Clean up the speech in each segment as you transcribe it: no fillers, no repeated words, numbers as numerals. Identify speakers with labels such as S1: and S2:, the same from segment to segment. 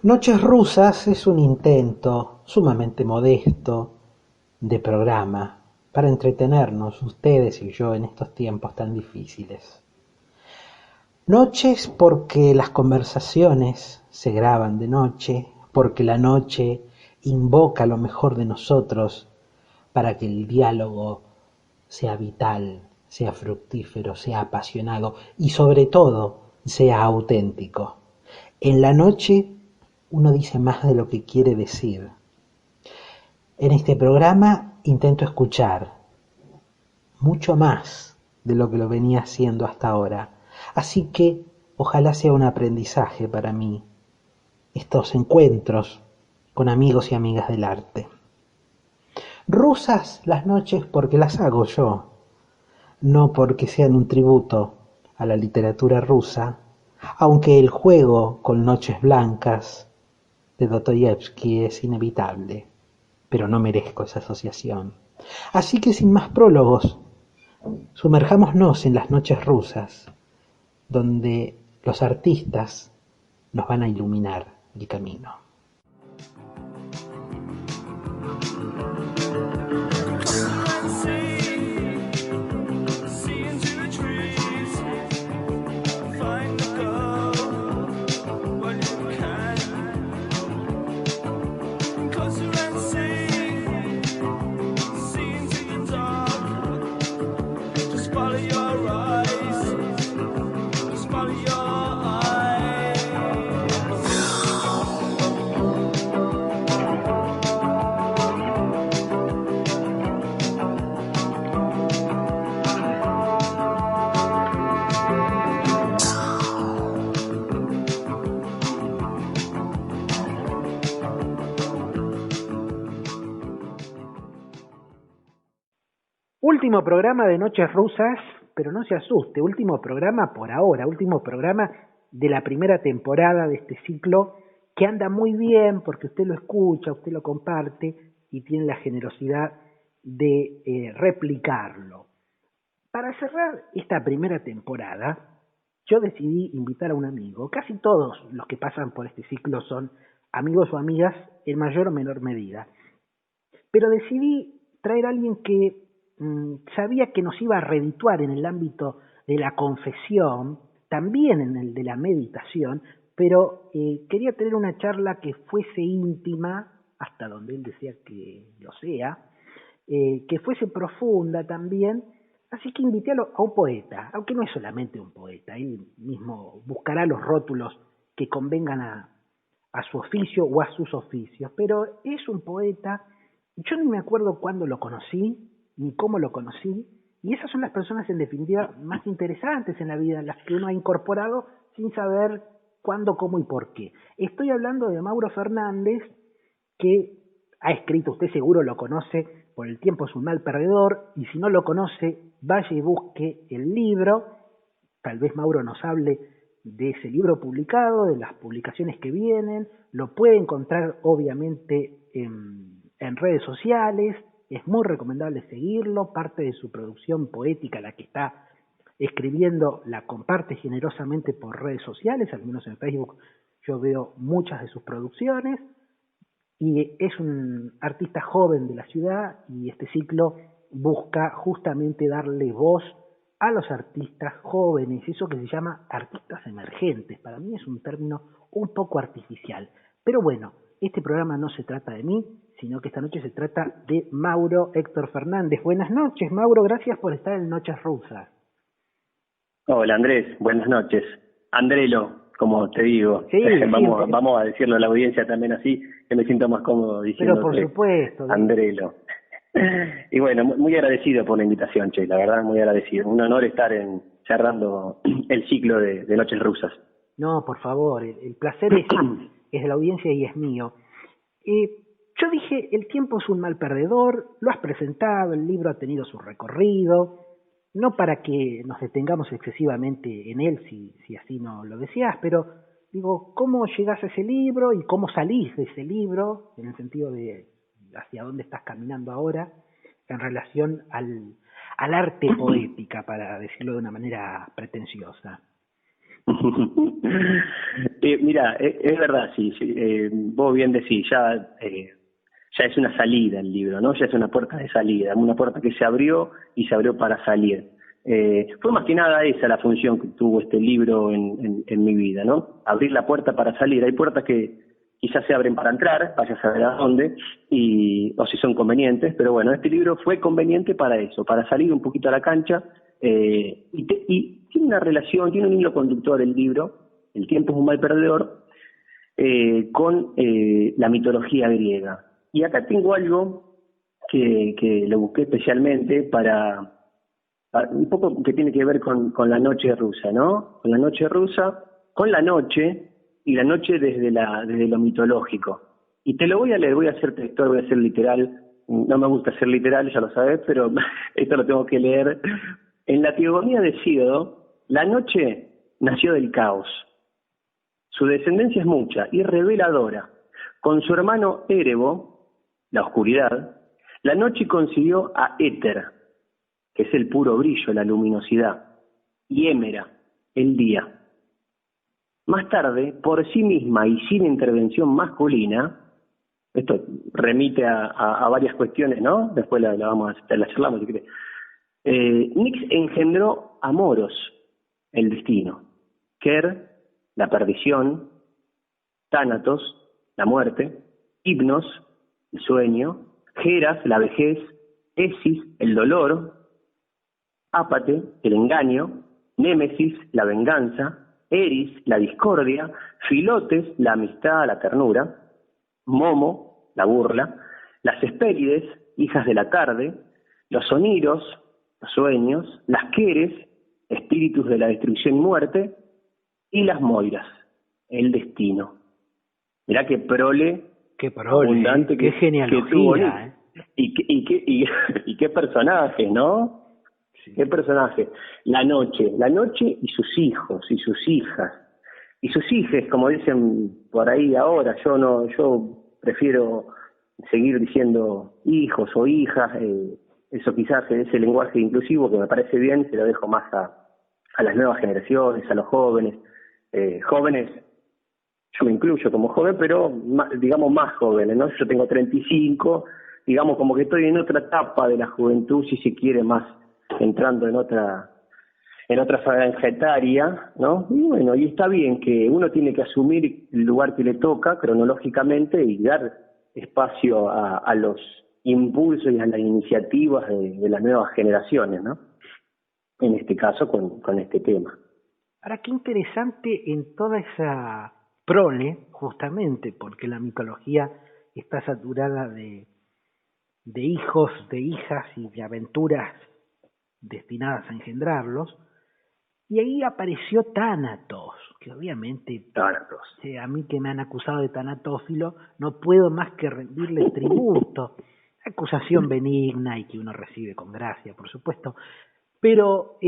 S1: Noches Rusas es un intento sumamente modesto de programa para entretenernos ustedes y yo en estos tiempos tan difíciles. Noches porque las conversaciones se graban de noche, porque la noche invoca lo mejor de nosotros para que el diálogo sea vital, sea fructífero, sea apasionado y sobre todo sea auténtico. En la noche uno dice más de lo que quiere decir. En este programa intento escuchar mucho más de lo que lo venía haciendo hasta ahora. Así que ojalá sea un aprendizaje para mí estos encuentros con amigos y amigas del arte. Rusas las noches porque las hago yo, no porque sean un tributo a la literatura rusa, aunque el juego con Noches Blancas de Dostoyevsky es inevitable, pero no merezco esa asociación. Así que sin más prólogos, sumerjámonos en las noches rusas, donde los artistas nos van a iluminar el camino. Último programa de Noches Rusas, pero no se asuste, último programa por ahora, último programa de la primera temporada de este ciclo que anda muy bien porque usted lo escucha, usted lo comparte y tiene la generosidad de replicarlo. Para cerrar esta primera temporada, yo decidí invitar a un amigo. Casi todos los que pasan por este ciclo son amigos o amigas en mayor o menor medida. Pero decidí traer a alguien que sabía que nos iba a redituar en el ámbito de la confesión, también en el de la meditación, pero quería tener una charla que fuese íntima, hasta donde él decía que lo sea, que fuese profunda también, así que invité a un poeta, aunque no es solamente un poeta, él mismo buscará los rótulos que convengan a su oficio o a sus oficios, pero es un poeta. Yo ni me acuerdo cuándo lo conocí, ni cómo lo conocí, y esas son las personas en definitiva más interesantes en la vida, las que uno ha incorporado sin saber cuándo, cómo y por qué. Estoy hablando de Mauro Fernández, que ha escrito, usted seguro lo conoce, por el tiempo es un mal perdedor, y si no lo conoce, vaya y busque el libro, tal vez Mauro nos hable de ese libro publicado, de las publicaciones que vienen, lo puede encontrar obviamente en redes sociales, es muy recomendable seguirlo, parte de su producción poética, la que está escribiendo, la comparte generosamente por redes sociales, al menos en Facebook yo veo muchas de sus producciones, y es un artista joven de la ciudad y este ciclo busca justamente darle voz a los artistas jóvenes, eso que se llama artistas emergentes. Para mí es un término un poco artificial. Pero bueno, este programa no se trata de mí, sino que esta noche se trata de Mauro Héctor Fernández. Buenas noches, Mauro, gracias por estar en Noches Rusas.
S2: Hola Andrés, buenas noches. Andrelo, como te digo.
S1: Sí,
S2: vamos a decirlo a la audiencia también así, que me siento más cómodo diciendo
S1: pero por supuesto.
S2: Andrelo. Y bueno, muy agradecido por la invitación, Che, la verdad muy agradecido. Un honor estar cerrando el ciclo de Noches Rusas.
S1: No, por favor, el placer es de la audiencia y es mío. Yo dije, el tiempo es un mal perdedor, lo has presentado, el libro ha tenido su recorrido, no para que nos detengamos excesivamente en él, si así no lo deseas, pero digo, ¿cómo llegás a ese libro y cómo salís de ese libro, en el sentido de hacia dónde estás caminando ahora, en relación al arte poética, para decirlo de una manera pretenciosa?
S2: Mira, es verdad, sí, sí, vos bien decís, ya es una salida el libro, ¿no? Ya es una puerta de salida, una puerta que se abrió y se abrió para salir. Fue más que nada esa la función que tuvo este libro en mi vida, ¿no? Abrir la puerta para salir. Hay puertas que quizás se abren para entrar, vaya a saber a dónde, o si son convenientes, pero bueno, este libro fue conveniente para eso, para salir un poquito a la cancha, y tiene una relación, tiene un hilo conductor el libro, El tiempo es un mal perdedor, con la mitología griega. Y acá tengo algo que lo busqué especialmente para un poco que tiene que ver con la noche rusa, ¿no? Con la noche rusa, con la noche y la noche desde lo mitológico. Y te lo voy a leer, voy a ser textual, voy a ser literal. No me gusta ser literal, ya lo sabes, pero esto lo tengo que leer. En la teogonía de Hesíodo, la noche nació del caos. Su descendencia es mucha y reveladora. Con su hermano Erebo, la oscuridad, la noche concibió a Éter, que es el puro brillo, la luminosidad, y Hémera, el día. Más tarde, por sí misma y sin intervención masculina, esto remite a varias cuestiones, ¿no? Después la charlamos si querés. Nix engendró a Moros, el destino, Ker, la perdición, Tánatos, la muerte, Hipnos, el sueño, Geras, la vejez, Esis, el dolor, Ápate, el engaño, Némesis, la venganza, Eris, la discordia, Filotes, la amistad, la ternura, Momo, la burla, las Hespérides, hijas de la tarde, los Oniros, los sueños, las Queres, espíritus de la destrucción y muerte, y las Moiras, el destino. Mirá qué prole, abundante,
S1: qué genialidad,
S2: que tuvo Nick. Y qué personaje, ¿no? Sí. Qué personaje. La noche y sus hijos y sus hijas. Y sus hijas, como dicen por ahí ahora, yo prefiero seguir diciendo hijos o hijas, eso quizás es ese lenguaje inclusivo que me parece bien, se lo dejo más a las nuevas generaciones, a los jóvenes. Jóvenes, yo me incluyo como joven, pero digamos más jóvenes, ¿no? Yo tengo 35, digamos como que estoy en otra etapa de la juventud, si se quiere, más entrando en otra franja etaria, ¿no? Y bueno, y está bien que uno tiene que asumir el lugar que le toca cronológicamente y dar espacio a los impulsos y a las iniciativas de las nuevas generaciones, ¿no? En este caso con este tema.
S1: Ahora, qué interesante en toda esa prole, justamente, porque la mitología está saturada de hijos, de hijas y de aventuras destinadas a engendrarlos, y ahí apareció Tánatos, que obviamente, a mí que me han acusado de tanatófilo, no puedo más que rendirle tributo, acusación benigna y que uno recibe con gracia, por supuesto, pero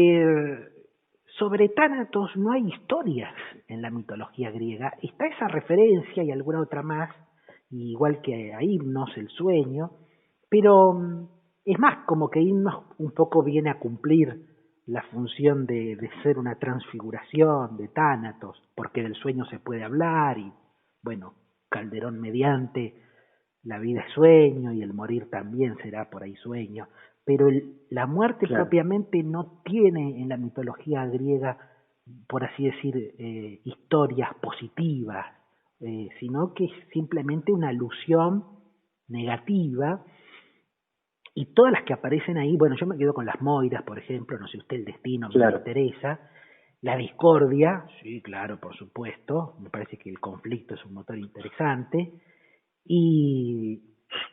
S1: sobre Tánatos no hay historias en la mitología griega, está esa referencia y alguna otra más, igual que a Himnos, el sueño, pero es más, como que Himnos un poco viene a cumplir la función de ser una transfiguración de Tánatos, porque del sueño se puede hablar y, bueno, Calderón mediante, la vida es sueño y el morir también será por ahí sueño, pero la muerte propiamente no tiene en la mitología griega, por así decir, historias positivas, sino que es simplemente una alusión negativa. Y todas las que aparecen ahí, bueno, yo me quedo con las Moiras, por ejemplo, no sé usted, el destino me interesa, la discordia, sí, claro, por supuesto, me parece que el conflicto es un motor interesante, y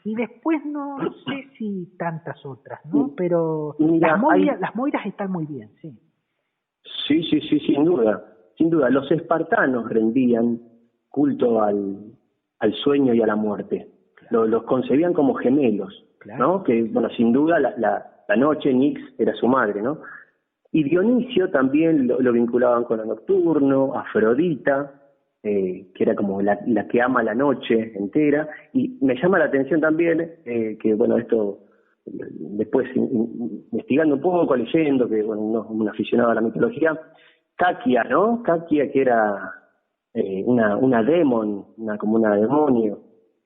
S1: después no sé si tantas otras, ¿no? Pero
S2: mira,
S1: las Moiras están muy bien, sí.
S2: Sí, sin duda. Los espartanos rendían culto al sueño y a la muerte. Claro. Los concebían como gemelos. Claro. ¿No? Que, bueno, sin duda la noche, Nix era su madre, ¿no? Y Dionisio también lo vinculaban con lo nocturno, Afrodita, que era como la que ama la noche entera. Y me llama la atención también que, bueno, esto después investigando un poco, leyendo, que, bueno, un aficionado a la mitología, Kakia, ¿no? Kakia, que era una demon, como una demonio,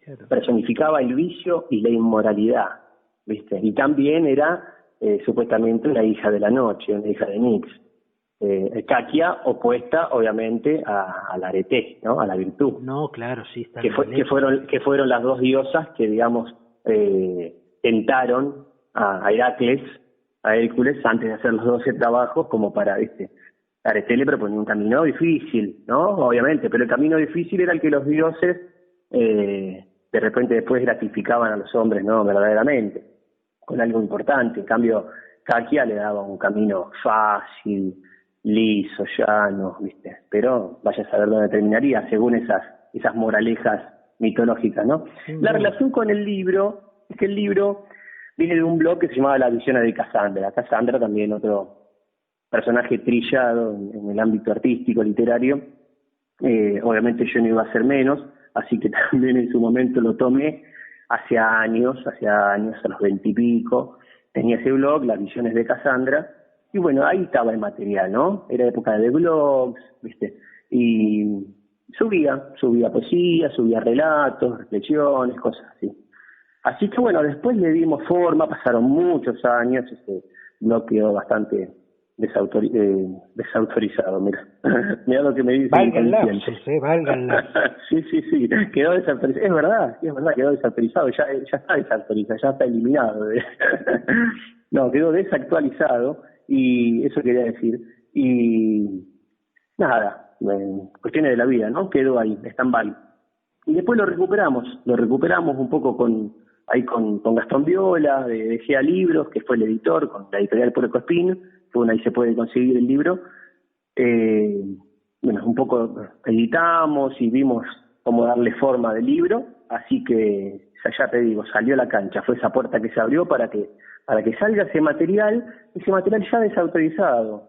S1: Claro.
S2: personificaba el vicio y la inmoralidad, ¿viste? Y también era supuestamente una hija de la noche, una hija de Nix. Kakia opuesta, obviamente, a la arete, ¿no? A la virtud.
S1: No, claro, sí, está
S2: Que fueron las dos diosas que, digamos, tentaron a Heracles, a Hércules, antes de hacer los 12 trabajos, como para, ¿viste? Arete le proponía un camino difícil, ¿no? Obviamente, pero el camino difícil era el que los dioses de repente después gratificaban a los hombres, ¿no? Verdaderamente, con algo importante. En cambio, Kakia le daba un camino fácil, liso, llano, ¿viste? Pero vaya a saber dónde terminaría, según esas moralejas mitológicas, ¿no? La relación con el libro es que el libro viene de un blog que se llamaba La Visión de Casandra. Casandra también otro personaje trillado en el ámbito artístico, literario. Obviamente yo no iba a ser menos, así que también en su momento lo tomé hace años, a los 20 y pico. Tenía ese blog, Las Visiones de Casandra, y bueno, ahí estaba el material, ¿no? Era época de blogs, ¿viste? Y subía poesía, subía relatos, reflexiones, cosas así. Así que bueno, después le dimos forma, pasaron muchos años, ese blog quedó bastante desautorizado, mira. Mira lo que me dice.
S1: Valgan lapsus, valgan lapsus.
S2: Sí, quedó desautorizado. Es verdad, quedó desautorizado, ya está desautorizado, ya está eliminado. No, quedó desactualizado, y eso quería decir. Y nada, cuestiones de la vida, ¿no? Quedó ahí, stand-by. Y después lo recuperamos un poco con Gastón Viola, de Gea Libros, que fue el editor, con la editorial Puerco Espín. Bueno, ahí se puede conseguir el libro. Bueno, un poco editamos y vimos cómo darle forma del libro, así que ya te digo, salió a la cancha, fue esa puerta que se abrió para que salga ese material ya desautorizado,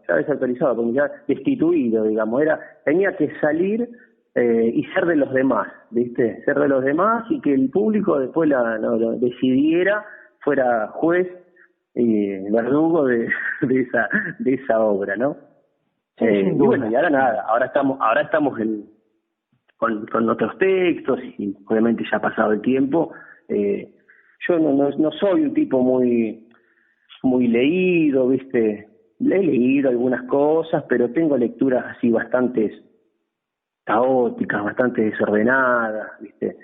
S2: porque ya destituido, digamos, tenía que salir y ser de los demás, ¿viste? Ser de los demás, y que el público después lo decidiera, fuera juez y verdugo de esa obra, ¿no? Y bueno, y ahora nada, ahora estamos con otros textos, y obviamente ya ha pasado el tiempo. Yo no soy un tipo muy leído, ¿viste? He leído algunas cosas, pero tengo lecturas así bastante caóticas, bastante desordenadas, ¿viste?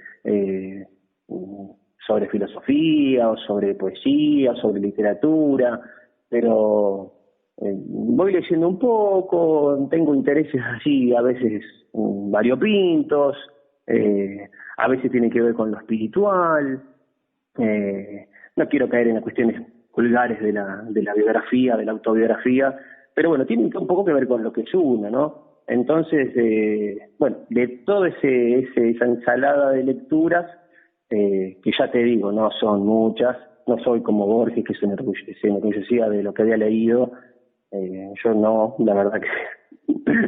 S2: Sobre filosofía, o sobre poesía, sobre literatura, pero voy leyendo un poco, tengo intereses así, a veces variopintos, a veces tiene que ver con lo espiritual. No quiero caer en las cuestiones vulgares de la biografía, de la autobiografía, pero bueno, tiene un poco que ver con lo que es uno, ¿no? Entonces, bueno, de toda esa ensalada de lecturas, que ya te digo, no son muchas, no soy como Borges, que se enorgullecía de lo que había leído. Yo no, la verdad que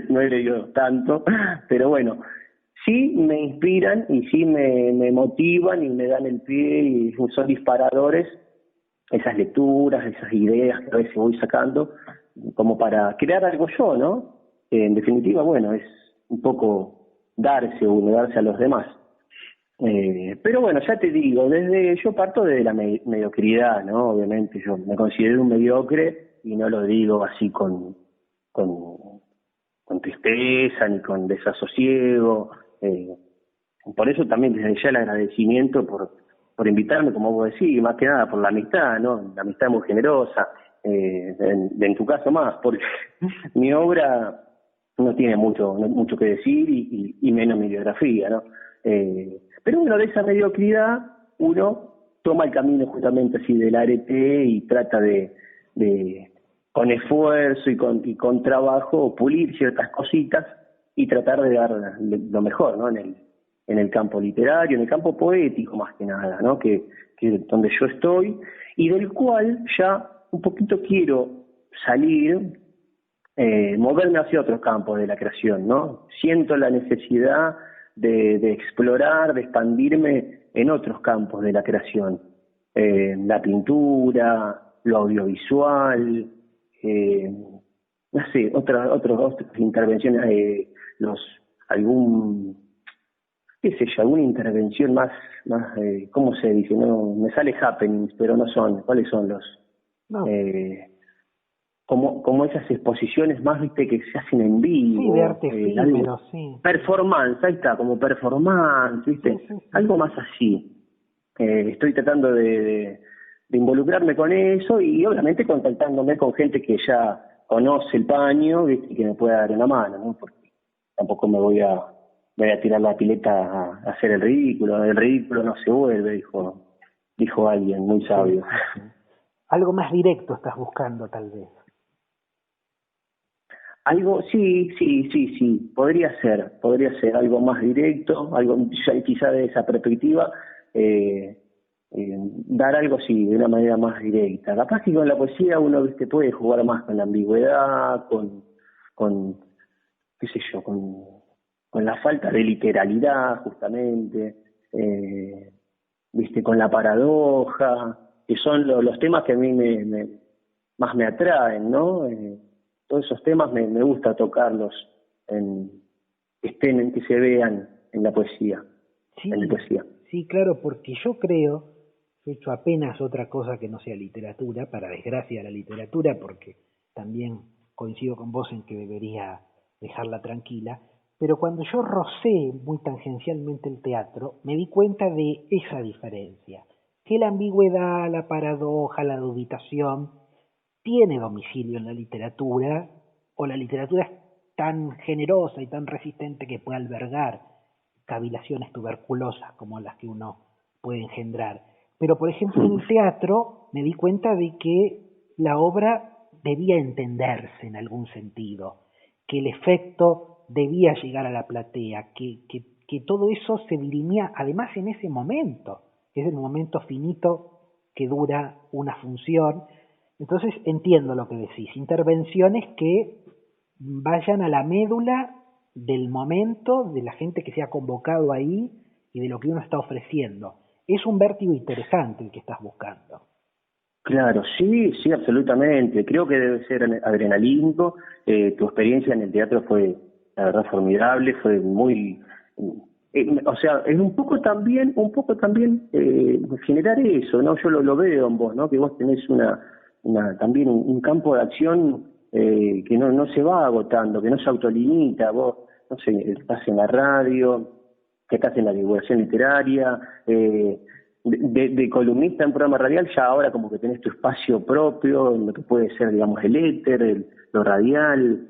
S2: no he leído tanto, pero bueno, sí me inspiran y sí me motivan y me dan el pie, y son disparadores esas lecturas, esas ideas que a veces voy sacando, como para crear algo yo, ¿no? En definitiva, bueno, es un poco darse a los demás. Pero bueno, ya te digo, yo parto desde la mediocridad, ¿no? Obviamente yo me considero un mediocre, y no lo digo así con tristeza ni con desasosiego. Por eso también desde ya el agradecimiento por invitarme, como vos decís, más que nada por la amistad, ¿no? La amistad muy generosa, en tu caso más, porque mi obra no tiene mucho que decir, y menos mi biografía, ¿no? Pero bueno, de esa mediocridad uno toma el camino justamente así del arete, y trata de con esfuerzo y con trabajo pulir ciertas cositas y tratar de dar lo mejor, ¿no? En el campo literario, en el campo poético más que nada, ¿no? Que donde yo estoy, y del cual ya un poquito quiero salir, moverme hacia otros campos de la creación, ¿no? Siento la necesidad de explorar, de expandirme en otros campos de la creación, la pintura, lo audiovisual, no sé, otras intervenciones, algún, qué sé yo, alguna intervención más, ¿cómo se dice? No, me sale happenings, pero no son, ¿cuáles son los?
S1: No.
S2: Como esas exposiciones más, viste, que se hacen en
S1: Sí, de
S2: vivo,
S1: arte efímero, sí.
S2: performance, ahí está, como performance, viste,
S1: Sí.
S2: algo más así. Estoy tratando de involucrarme con eso y obviamente contactándome con gente que ya conoce el paño, viste, y que me pueda dar una mano, ¿no? Porque tampoco voy a tirar la pileta a hacer el ridículo no se vuelve, dijo alguien muy sabio.
S1: Sí. Algo más directo estás buscando, tal vez.
S2: Algo, sí, podría ser algo más directo, algo quizá de esa perspectiva, dar algo sí, de una manera más directa. Capaz que con la poesía uno, viste, puede jugar más con la ambigüedad, con qué sé yo, con la falta de literalidad, justamente, viste, con la paradoja, que son los temas que a mí más me atraen, ¿no? Todos esos temas me gusta tocarlos, que se vean en la poesía, en la poesía.
S1: Sí, claro, porque yo creo, he hecho apenas otra cosa que no sea literatura, para desgracia de la literatura, porque también coincido con vos en que debería dejarla tranquila, pero cuando yo rocé muy tangencialmente el teatro, me di cuenta de esa diferencia, que la ambigüedad, la paradoja, la dubitación, tiene domicilio en la literatura, o la literatura es tan generosa y tan resistente que puede albergar cavilaciones tuberculosas como las que uno puede engendrar. Pero, por ejemplo, en el teatro me di cuenta de que la obra debía entenderse en algún sentido, que el efecto debía llegar a la platea, que todo eso se dirimía además en ese momento, que es el momento finito que dura una función. Entonces entiendo lo que decís, intervenciones que vayan a la médula del momento, de la gente que se ha convocado ahí y de lo que uno está ofreciendo. Es un vértigo interesante el que estás buscando.
S2: Claro, sí, absolutamente. Creo que debe ser adrenalínico. Tu experiencia en el teatro fue, la verdad, formidable, fue muy... o sea, es un poco también generar eso, ¿no? Yo lo veo en vos, ¿no? Que vos tenés también un campo de acción que no se va agotando, que no se autolimita. Vos, no sé, estás en la radio, que estás en la divulgación literaria, de columnista en programa radial, ya ahora como que tenés tu espacio propio, en lo que puede ser, digamos, el éter, lo radial,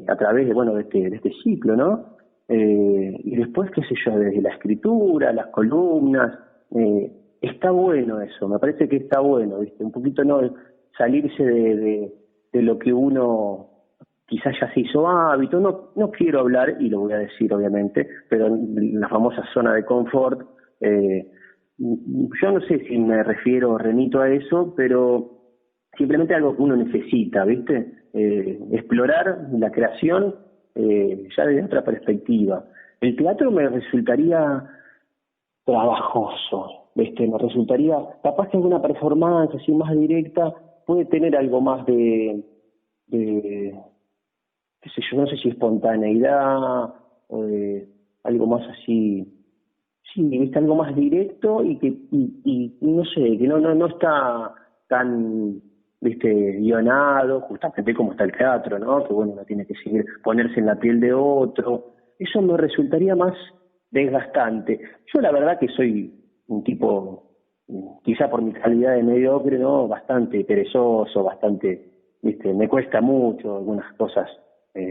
S2: a través de este ciclo, ¿no? Y después, qué sé yo, desde la escritura, las columnas, está bueno eso, me parece que está bueno, ¿viste? Un poquito no salirse de lo que uno quizás ya se hizo hábito, no quiero hablar, y lo voy a decir obviamente, pero en la famosa zona de confort, yo no sé si me refiero o remito a eso, pero simplemente algo que uno necesita, ¿viste? Explorar la creación ya desde otra perspectiva. El teatro me resultaría trabajoso, ¿viste? Me resultaría, capaz que alguna performance así más directa puede tener algo más qué sé yo, no sé si espontaneidad o de algo más así, sí, viste, algo más directo y que y no sé, que no está tan, viste, guionado, justamente como está el teatro, ¿no? Que bueno, uno tiene que seguir, ponerse en la piel de otro. Eso me resultaría más desgastante. Yo la verdad que soy un tipo, quizá por mi calidad de mediocre, ¿no? Bastante perezoso, bastante, viste, me cuesta mucho algunas cosas,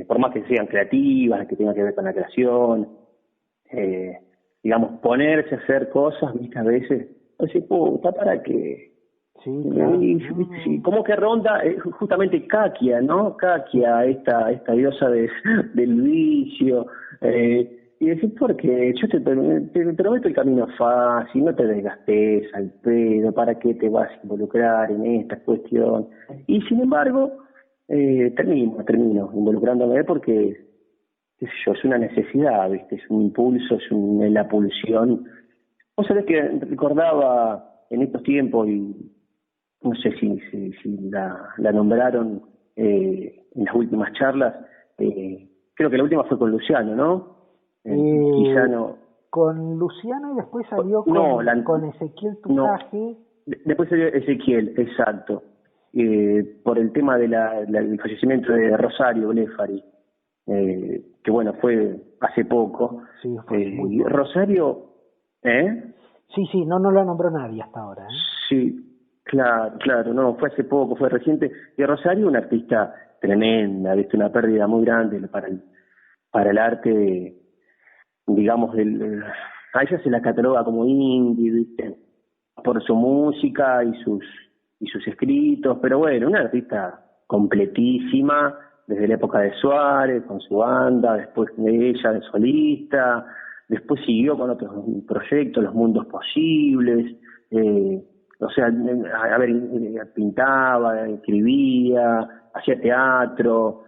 S2: por más que sean creativas, que tengan que ver con la creación, digamos, ponerse a hacer cosas, viste, a veces, así, puta, ¿para qué?
S1: Sí, claro.
S2: Sí, como que ronda justamente Kakia, ¿no? Kakia, esta diosa del vicio, y decir, porque yo te prometo el camino fácil, no te desgastes al pedo, ¿para qué te vas a involucrar en esta cuestión? Y sin embargo, termino involucrándome porque, qué sé yo, es una necesidad, ¿viste? Es un impulso, es la pulsión. Vos sabés que recordaba en estos tiempos, y no sé si la nombraron, en las últimas charlas. Creo que la última fue con Luciano, ¿no? Quizá no.
S1: Con Luciano y después salió con Ezequiel Tujaje.
S2: No, después salió Ezequiel, exacto. Por el tema del fallecimiento de Rosario Blefari, que bueno, fue hace poco.
S1: Sí, fue muy poco.
S2: Rosario,
S1: Sí, no lo nombró nadie hasta ahora.
S2: Sí, claro, no, fue hace poco, fue reciente. Y Rosario, una artista tremenda, ¿viste? Una pérdida muy grande para el arte, digamos, a ella se la cataloga como indie, ¿viste? Por su música y sus escritos, pero bueno, una artista completísima, desde la época de Suárez, con su banda, después de ella de solista, después siguió con otros proyectos, Los Mundos Posibles, o sea, a ver, pintaba, escribía, hacía teatro,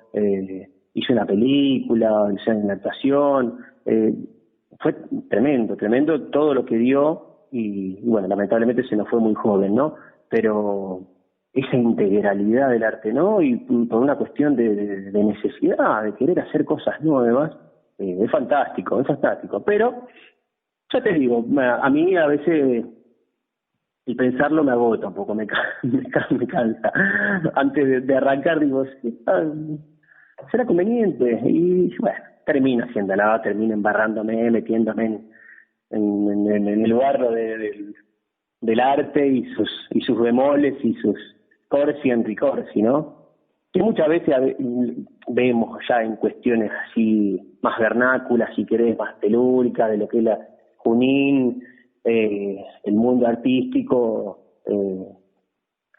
S2: hizo una película, hizo una actuación, fue tremendo todo lo que dio, y bueno, lamentablemente se nos fue muy joven, ¿no? Pero esa integralidad del arte, ¿no? Y por una cuestión de necesidad, de querer hacer cosas nuevas, es fantástico, pero ya te digo, a mí a veces el pensarlo me agota un poco, me cansa. Antes de arrancar digo, será conveniente, y bueno, termino haciéndola, termino embarrándome, metiéndome en el barro del arte y sus bemoles y sus corsi en ricorsi, ¿no? Que muchas veces vemos ya en cuestiones así más vernáculas, si querés, más telúricas, de lo que es la Junín, el mundo artístico,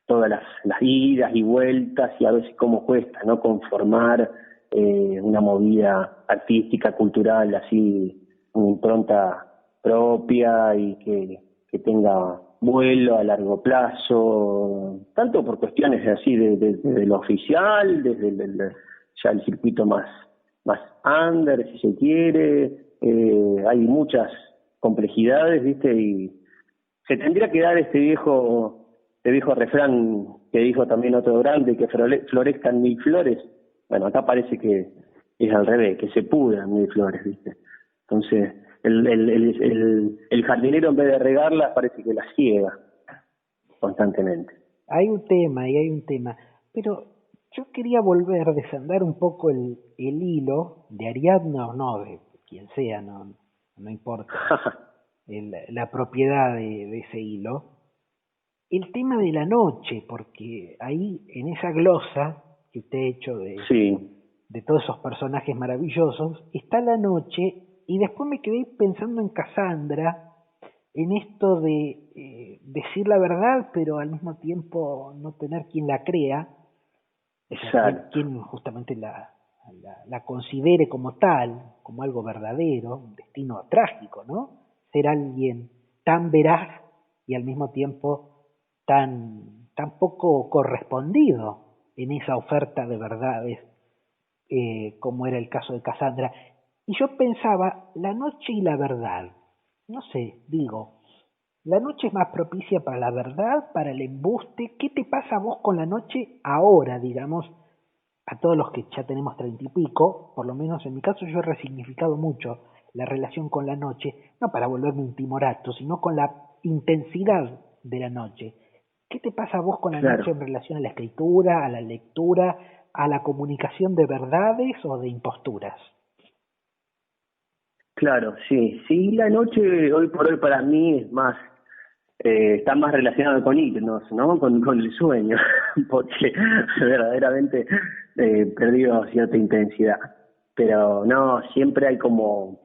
S2: todas las idas y vueltas, y a veces cómo cuesta, ¿no? Conformar una movida artística, cultural, así, una impronta propia y que tenga vuelo a largo plazo, tanto por cuestiones así de lo oficial, desde ya el circuito más under, si se quiere. Hay muchas complejidades, ¿viste? Y se tendría que dar este viejo refrán que dijo también otro grande, que florezcan mil flores. Bueno, acá parece que es al revés, que se pudran mil flores, ¿viste? Entonces, el jardinero, en vez de regarlas, parece que las ciega constantemente.
S1: Hay un tema, pero yo quería volver a desandar un poco el hilo de Ariadna o no, de quien sea, no importa la propiedad de ese hilo. El tema de la noche, porque ahí en esa glosa que usted ha hecho de todos esos personajes maravillosos, está la noche, y después me quedé pensando en Cassandra, en esto de decir la verdad, pero al mismo tiempo no tener quien la crea, quien justamente la considere como tal, como algo verdadero, un destino trágico, ¿no? Ser alguien tan veraz y al mismo tiempo tan poco correspondido en esa oferta de verdades, como era el caso de Cassandra. Y yo pensaba, la noche y la verdad, no sé, digo, la noche es más propicia para la verdad, para el embuste. ¿Qué te pasa a vos con la noche ahora, digamos, a todos los que ya tenemos 30 y pico? Por lo menos en mi caso yo he resignificado mucho la relación con la noche, no para volverme un timorato, sino con la intensidad de la noche. ¿Qué te pasa a vos con la noche en relación a la escritura, a la lectura, a la comunicación de verdades o de imposturas?
S2: Claro, sí, la noche hoy por hoy para mí es más, está más relacionado con himnos, ¿no? Con el sueño, porque verdaderamente perdido cierta intensidad. Pero no, siempre hay como,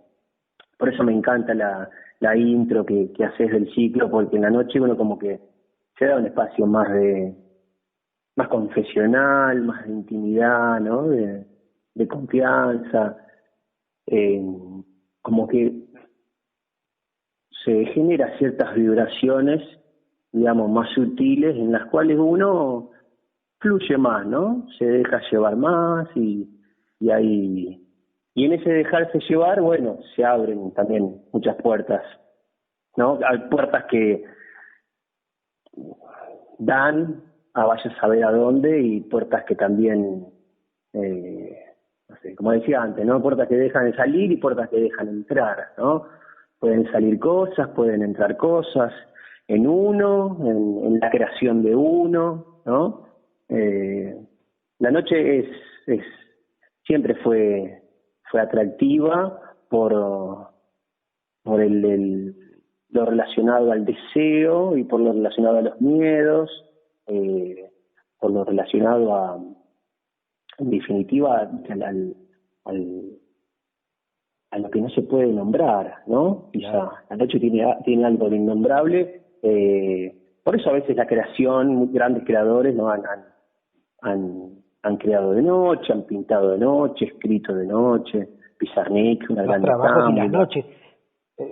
S2: por eso me encanta la intro que haces del ciclo, porque en la noche uno como que se da un espacio más confesional, más de intimidad, ¿no? De confianza, como que se genera ciertas vibraciones, digamos, más sutiles, en las cuales uno fluye más, ¿no? Se deja llevar más y en ese dejarse llevar, bueno, se abren también muchas puertas, ¿no? Hay puertas que dan a vaya a saber a dónde, y puertas que también, no sé, como decía antes, ¿no? Puertas que dejan de salir y puertas que dejan entrar, ¿no? Pueden salir cosas, pueden entrar cosas en uno, en la creación de uno, ¿no? La noche siempre fue atractiva por lo relacionado al deseo y por lo relacionado a los miedos, por lo relacionado en definitiva, a lo que no se puede nombrar, ¿no? Quizá la noche tiene algo de innombrable, por eso a veces la creación, grandes creadores, ¿no? Han creado de noche, han pintado de noche, escrito de noche. Pizarnik, una gran
S1: Los trabajos y las noches.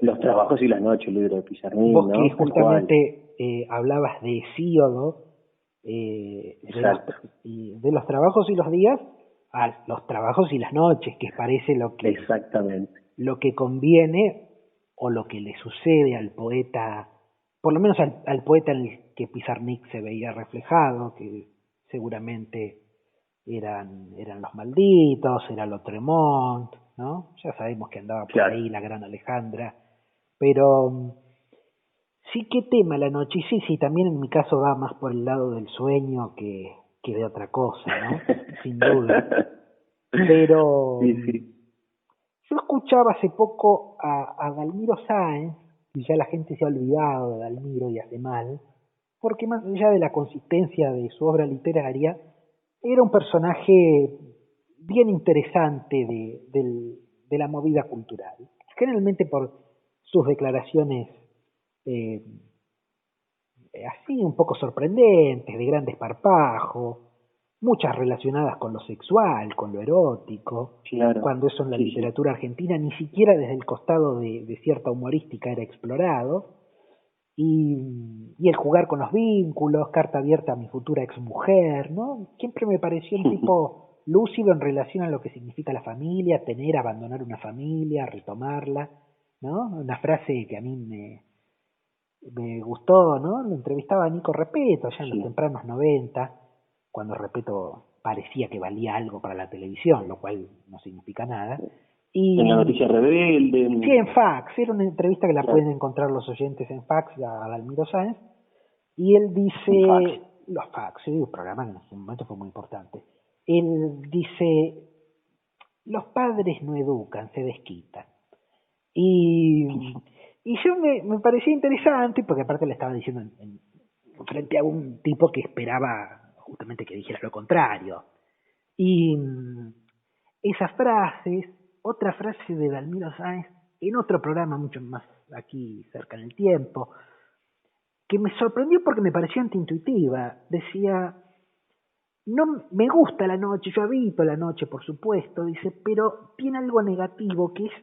S2: Los trabajos y las noches, el libro de Pizarnik,
S1: Vos
S2: ¿no?
S1: que justamente hablabas de Hesíodo, de los trabajos y los días a los trabajos y las noches, que parece
S2: Exactamente.
S1: Lo que conviene o lo que le sucede al poeta, por lo menos al poeta en el que Pizarnik se veía reflejado, que seguramente eran los malditos, era Lautréamont, ¿no? Ya sabemos que andaba por ahí la gran Alejandra, pero sí, qué tema la noche, y sí, también en mi caso va más por el lado del sueño que de otra cosa, ¿no? Sin duda. Pero
S2: sí.
S1: Yo escuchaba hace poco a Dalmiro Sáenz, y ya la gente se ha olvidado de Dalmiro y hace mal, porque más allá de la consistencia de su obra literaria, era un personaje bien interesante de la movida cultural, generalmente por sus declaraciones así un poco sorprendentes, de gran desparpajo, muchas relacionadas con lo sexual, con lo erótico, cuando eso en la literatura argentina ni siquiera desde el costado de cierta humorística era explorado, y el jugar con los vínculos, carta abierta a mi futura exmujer, ¿no? Siempre me pareció un tipo lúcido en relación a lo que significa la familia, tener, abandonar una familia, retomarla, ¿no? Una frase que a mí me gustó, ¿no? Lo entrevistaba a Nico Repetto allá en los tempranos 90, cuando Repetto parecía que valía algo para la televisión, lo cual no significa nada. Y
S2: en la noticia rebelde.
S1: Sí, en Fax, era una entrevista que la pueden encontrar los oyentes en Fax a Dalmiro Sáenz, y él dice, los Fax, un programa que en ese momento fue muy importante, él dice, los padres no educan, se desquitan. Y yo me parecía interesante, porque aparte le estaba diciendo frente a un tipo que esperaba justamente que dijera lo contrario. Y esas frases, otra frase de Dalmiro Sáenz, en otro programa mucho más aquí cerca en el tiempo, que me sorprendió porque me pareció antiintuitiva. Decía, no me gusta la noche, yo habito la noche, por supuesto, dice, pero tiene algo negativo, que es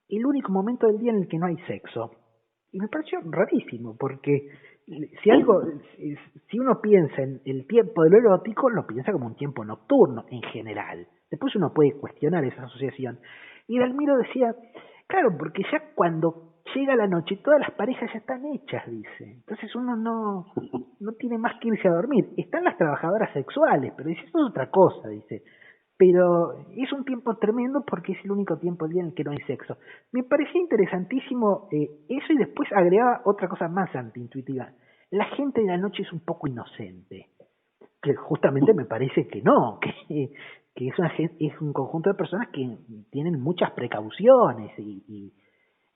S1: el único momento del día en el que no hay sexo. Y me pareció rarísimo, porque si uno piensa en el tiempo de lo erótico, lo piensa como un tiempo nocturno, en general. Después uno puede cuestionar esa asociación. Y Dalmiro decía, claro, porque ya cuando llega la noche, todas las parejas ya están hechas, dice. Entonces uno no tiene más que irse a dormir. Están las trabajadoras sexuales, pero dice, eso es otra cosa, dice. Pero es un tiempo tremendo porque es el único tiempo del día en el que no hay sexo. Me parecía interesantísimo eso, y después agregaba otra cosa más antiintuitiva. La gente de la noche es un poco inocente, que justamente me parece que no, que es un conjunto de personas que tienen muchas precauciones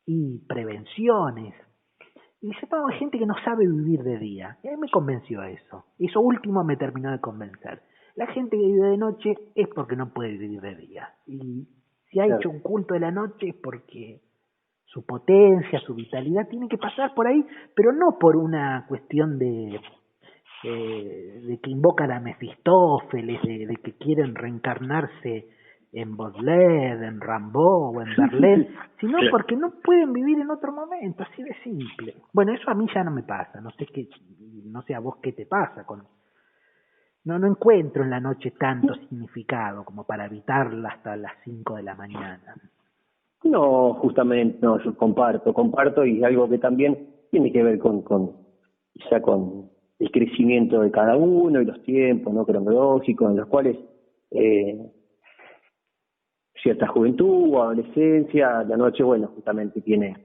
S1: y prevenciones. Y dice, no, hay gente que no sabe vivir de día. Y a mí me convenció eso. Eso último me terminó de convencer. La gente que vive de noche es porque no puede vivir de día. Y si ha hecho un culto de la noche es porque su potencia, su vitalidad tiene que pasar por ahí, pero no por una cuestión de que invocan a Mefistófeles, de que quieren reencarnarse en Baudelaire, en Rimbaud o en Verlaine, sino porque no pueden vivir en otro momento, así de simple. Bueno, eso a mí ya no me pasa, no sé a vos qué te pasa no encuentro en la noche tanto significado como para evitarla hasta las 5 de la mañana.
S2: No, justamente, yo comparto, y algo que también tiene que ver quizá con el crecimiento de cada uno y los tiempos no cronológicos en los cuales cierta juventud o adolescencia, la noche, bueno, justamente tiene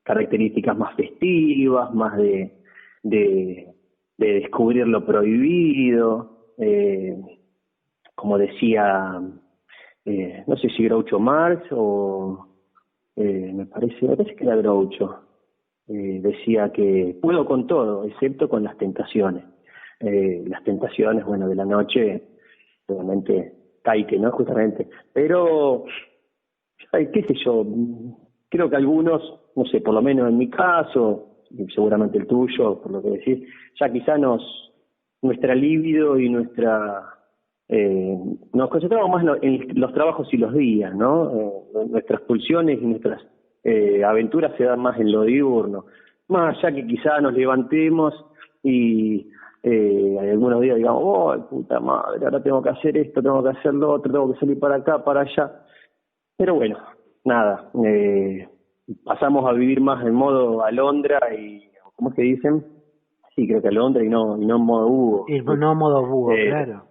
S2: características más festivas, más de descubrir lo prohibido, como decía, no sé si Groucho Marx o me parece que era Groucho, decía que puedo con todo, excepto con las tentaciones. Las tentaciones, bueno, de la noche, obviamente, caique, ¿no? Justamente. Pero, ay, qué sé yo, creo que algunos, no sé, por lo menos en mi caso, y seguramente el tuyo, por lo que decís, ya quizá nuestra libido y nos concentramos más en los trabajos y los días, ¿no? Nuestras pulsiones y nuestras aventuras se dan más en lo diurno. Más allá que quizá nos levantemos y algunos días digamos, oh, puta madre, ahora tengo que hacer esto, tengo que hacer lo otro, tengo que salir para acá, para allá. Pero bueno, nada, pasamos a vivir más en modo Alondra y, ¿cómo es que dicen? Sí, creo que Alondra y no en modo Hugo.
S1: Y no modo búho, claro.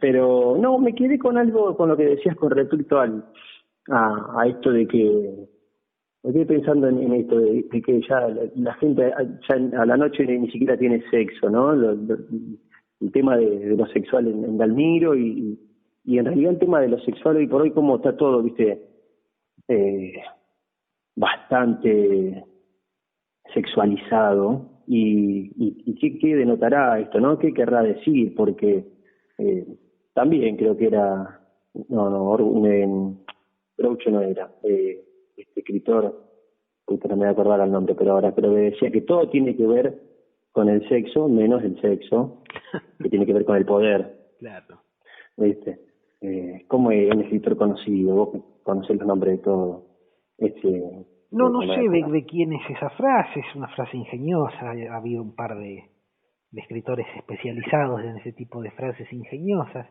S2: Pero no, me quedé con algo, con lo que decías con respecto a esto de que, me quedé pensando en esto de que ya la gente ya a la noche ni siquiera tiene sexo, ¿no? El tema de lo sexual en Dalmiro y en realidad el tema de lo sexual hoy por hoy, como está todo, viste, bastante sexualizado y qué denotará esto, ¿no? ¿Qué querrá decir? Porque también creo que era, Groucho no era, este escritor, puta, no me voy a acordar el nombre, pero decía que todo tiene que ver con el sexo, menos el sexo, que tiene que ver con el poder.
S1: Claro.
S2: ¿Viste? Como es un escritor conocido, vos conocés los nombres de todo.
S1: No sé de quién es esa frase, es una frase ingeniosa, ha habido un par de escritores especializados en ese tipo de frases ingeniosas,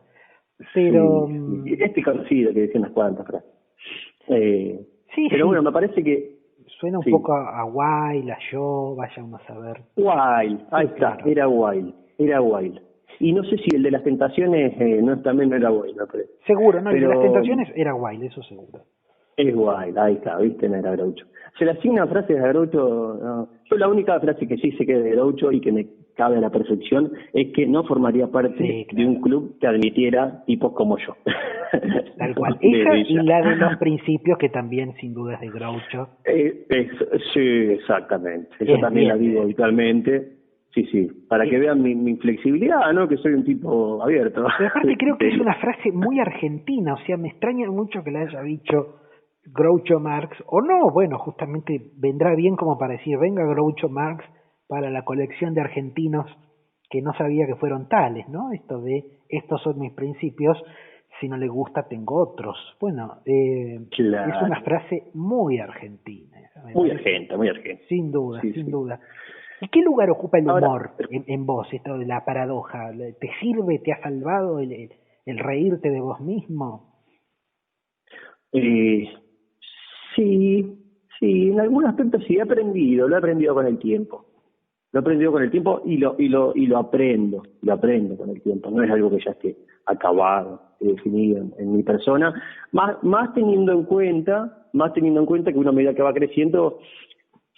S1: pero...
S2: Sí, conocido que decía unas cuantas frases. Pero bueno, me parece que...
S1: Suena un poco a Wilde, a Shaw, vaya uno a saber.
S2: Wilde, ahí está, claro. Era Wilde. Y no sé si el de las tentaciones también no era Wilde, me parece.
S1: Seguro, no, el de las tentaciones era Wilde, eso seguro.
S2: Es Wilde, ahí está, viste, no era Groucho. Se le asignan frases a Groucho, no. Yo la única frase que sí sé que es de Groucho y que me cabe a la perfección es que no formaría parte de un club que admitiera tipos como yo.
S1: Tal cual. Esa y la de los principios, que también sin duda es de Groucho.
S2: Sí, exactamente. Yo también la digo habitualmente. Sí, para que vean mi inflexibilidad, ¿no? Que soy un tipo abierto.
S1: Pero aparte creo que es una frase muy argentina, o sea, me extraña mucho que la haya dicho Groucho Marx, o no, bueno, justamente vendrá bien como para decir, venga Groucho Marx para la colección de argentinos que no sabía que fueron tales, ¿no? Esto de, estos son mis principios, si no le gusta tengo otros. Bueno, claro. Es una frase muy argentina.
S2: Muy argenta.
S1: Sin duda, sin duda. ¿Y qué lugar ocupa el humor en vos, esto de la paradoja? ¿Te sirve, te ha salvado el reírte de vos mismo?
S2: Sí, en algunos aspectos sí lo he aprendido con el tiempo. Lo he aprendido con el tiempo y lo aprendo con el tiempo. No es algo que ya esté acabado, definido en mi persona. Más teniendo en cuenta que uno a medida que va creciendo,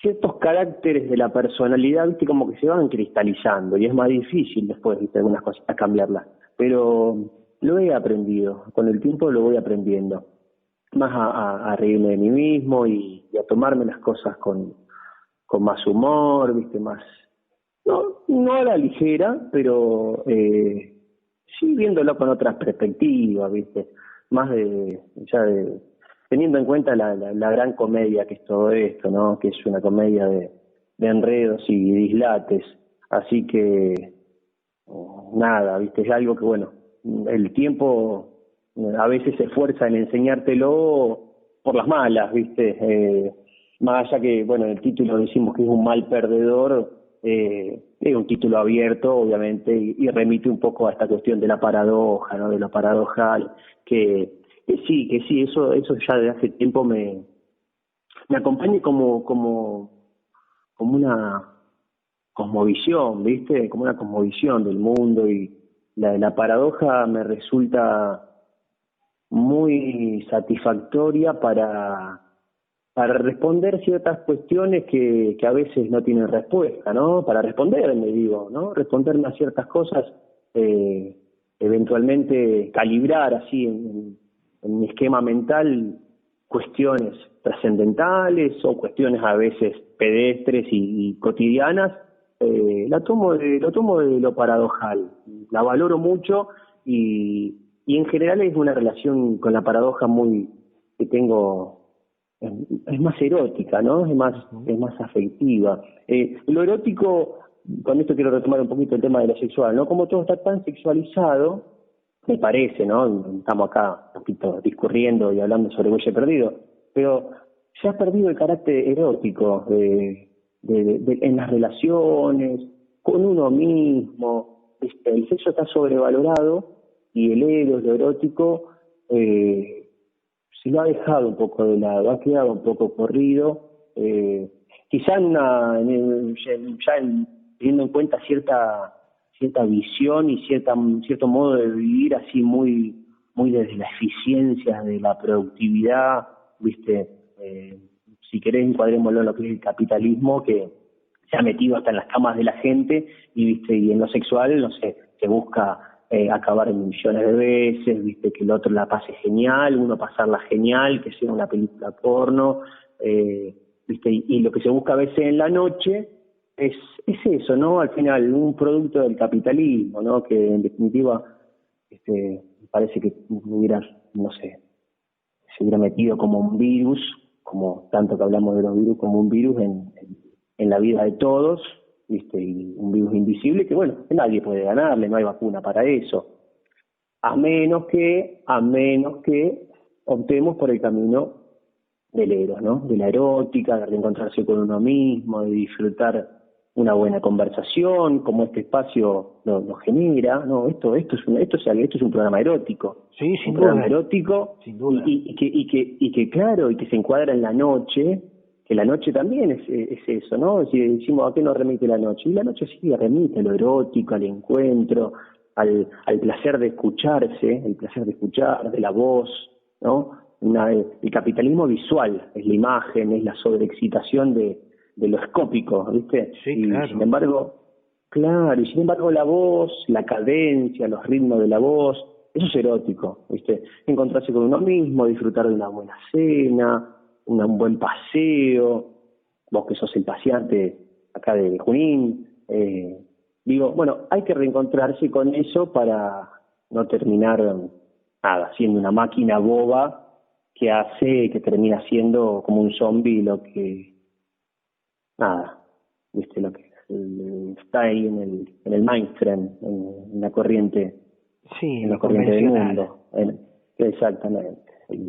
S2: ciertos caracteres de la personalidad, viste, como que se van cristalizando y es más difícil después, viste, algunas cosas cambiarlas. Pero lo he aprendido, con el tiempo lo voy aprendiendo. Más a reírme de mí mismo y a tomarme las cosas con más humor, viste, más, no a la ligera, pero sí viéndolo con otras perspectivas, viste, más teniendo en cuenta la gran comedia que es todo esto, ¿no? Que es una comedia de enredos y dislates, así que nada, viste, es algo que bueno, el tiempo a veces se esfuerza en enseñártelo por las malas, viste, más allá que, bueno, en el título decimos que es un mal perdedor, es un título abierto, obviamente, y remite un poco a esta cuestión de la paradoja, ¿no? De lo paradojal, que sí, eso ya desde hace tiempo me acompaña como una cosmovisión, ¿viste? Como una cosmovisión del mundo, y la paradoja me resulta muy satisfactoria para responder ciertas cuestiones que a veces no tienen respuesta, ¿no? Para responderme, digo, ¿no? Responderme a ciertas cosas, eventualmente calibrar así en mi esquema mental cuestiones trascendentales o cuestiones a veces pedestres y cotidianas. Lo tomo de lo paradojal, la valoro mucho, y en general es una relación con la paradoja muy que tengo, es más erótica, ¿no? Es más afectiva. Lo erótico, con esto quiero retomar un poquito el tema de lo sexual, ¿no? Como todo está tan sexualizado, me parece, ¿no? Estamos acá un poquito discurriendo y hablando sobre Bueye Perdido, pero se ha perdido el carácter erótico en las relaciones, con uno mismo. El sexo está sobrevalorado y el eros, lo erótico, se lo ha dejado un poco de lado, ha quedado un poco corrido, quizá teniendo en cuenta cierta visión y cierto modo de vivir así muy desde la eficiencia, de la productividad, ¿viste? Si querés encuadrémoslo en lo que es el capitalismo, que se ha metido hasta en las camas de la gente, ¿viste? Y en lo sexual, no sé, se busca acabar en millones de veces, ¿viste? Que el otro la pase genial, uno pasarla genial, que sea una película porno, ¿viste? Y lo que se busca a veces en la noche es eso, ¿no? Al final, un producto del capitalismo, ¿no? Que en definitiva, me parece que no sé, se hubiera metido como un virus, como tanto que hablamos de los virus, como un virus en la vida de todos, ¿viste? Y un virus invisible que, bueno, que nadie puede ganarle, no hay vacuna para eso, a menos que optemos por el camino del eros, ¿no? De la erótica, de reencontrarse con uno mismo, de disfrutar una buena conversación, como este espacio lo genera, ¿no? Esto es un programa erótico.
S1: Sí, sin
S2: un
S1: duda.
S2: programa erótico,
S1: Sin duda.
S2: y que claro, y que se encuadra en la noche, que la noche también es eso, ¿no? Si decimos, ¿a qué nos remite la noche? Y la noche sí remite a lo erótico, al encuentro, al placer de escucharse, el placer de escuchar, de la voz, ¿no? El capitalismo visual, es la imagen, es la sobreexcitación de lo escópico, ¿viste?
S1: Sí, claro.
S2: Sin embargo la voz, la cadencia, los ritmos de la voz, eso es erótico, ¿viste? Encontrarse con uno mismo, disfrutar de una buena cena, un buen paseo, vos que sos el paseante acá de Junín, digo, bueno, hay que reencontrarse con eso para no terminar siendo una máquina boba que termina siendo como un zombie, viste, lo que está ahí en el mainstream, en la corriente,
S1: sí,
S2: en la corriente del mundo. Exactamente.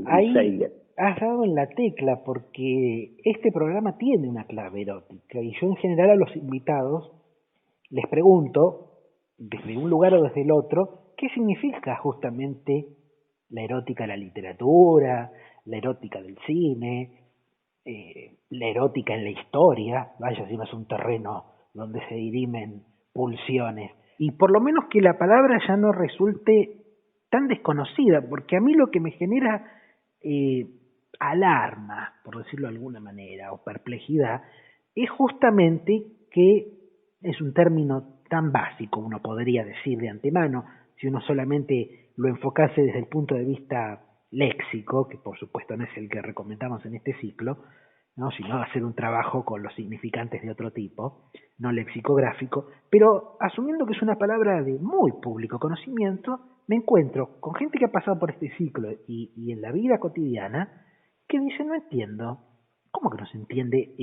S1: Ahí has dado en la tecla, porque este programa tiene una clave erótica, y yo en general a los invitados les pregunto, desde un lugar o desde el otro, ¿qué significa justamente la erótica de la literatura, la erótica del cine, la erótica en la historia? Vaya si no es un terreno donde se dirimen pulsiones. Y por lo menos que la palabra ya no resulte tan desconocida, porque a mí lo que me genera alarma, por decirlo de alguna manera, o perplejidad, es justamente que es un término tan básico, uno podría decir de antemano, si uno solamente lo enfocase desde el punto de vista léxico, que por supuesto no es el que recomendamos en este ciclo, ¿no? Sino hacer un trabajo con los significantes de otro tipo, no lexicográfico, pero asumiendo que es una palabra de muy público conocimiento, me encuentro con gente que ha pasado por este ciclo y en la vida cotidiana que dice, no entiendo. ¿Cómo que no se entiende?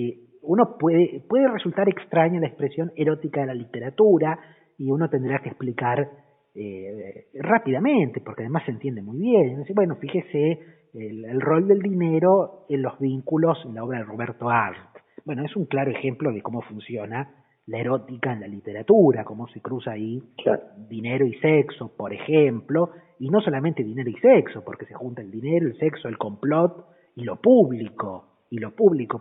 S1: Uno puede resultar extraña la expresión erótica de la literatura, y uno tendrá que explicar rápidamente, porque además se entiende muy bien. Bueno, fíjese el rol del dinero en los vínculos en la obra de Roberto Arlt. Bueno, es un claro ejemplo de cómo funciona la erótica en la literatura, cómo se cruza ahí dinero y sexo, por ejemplo, y no solamente dinero y sexo, porque se junta el dinero, el sexo, el complot y lo público,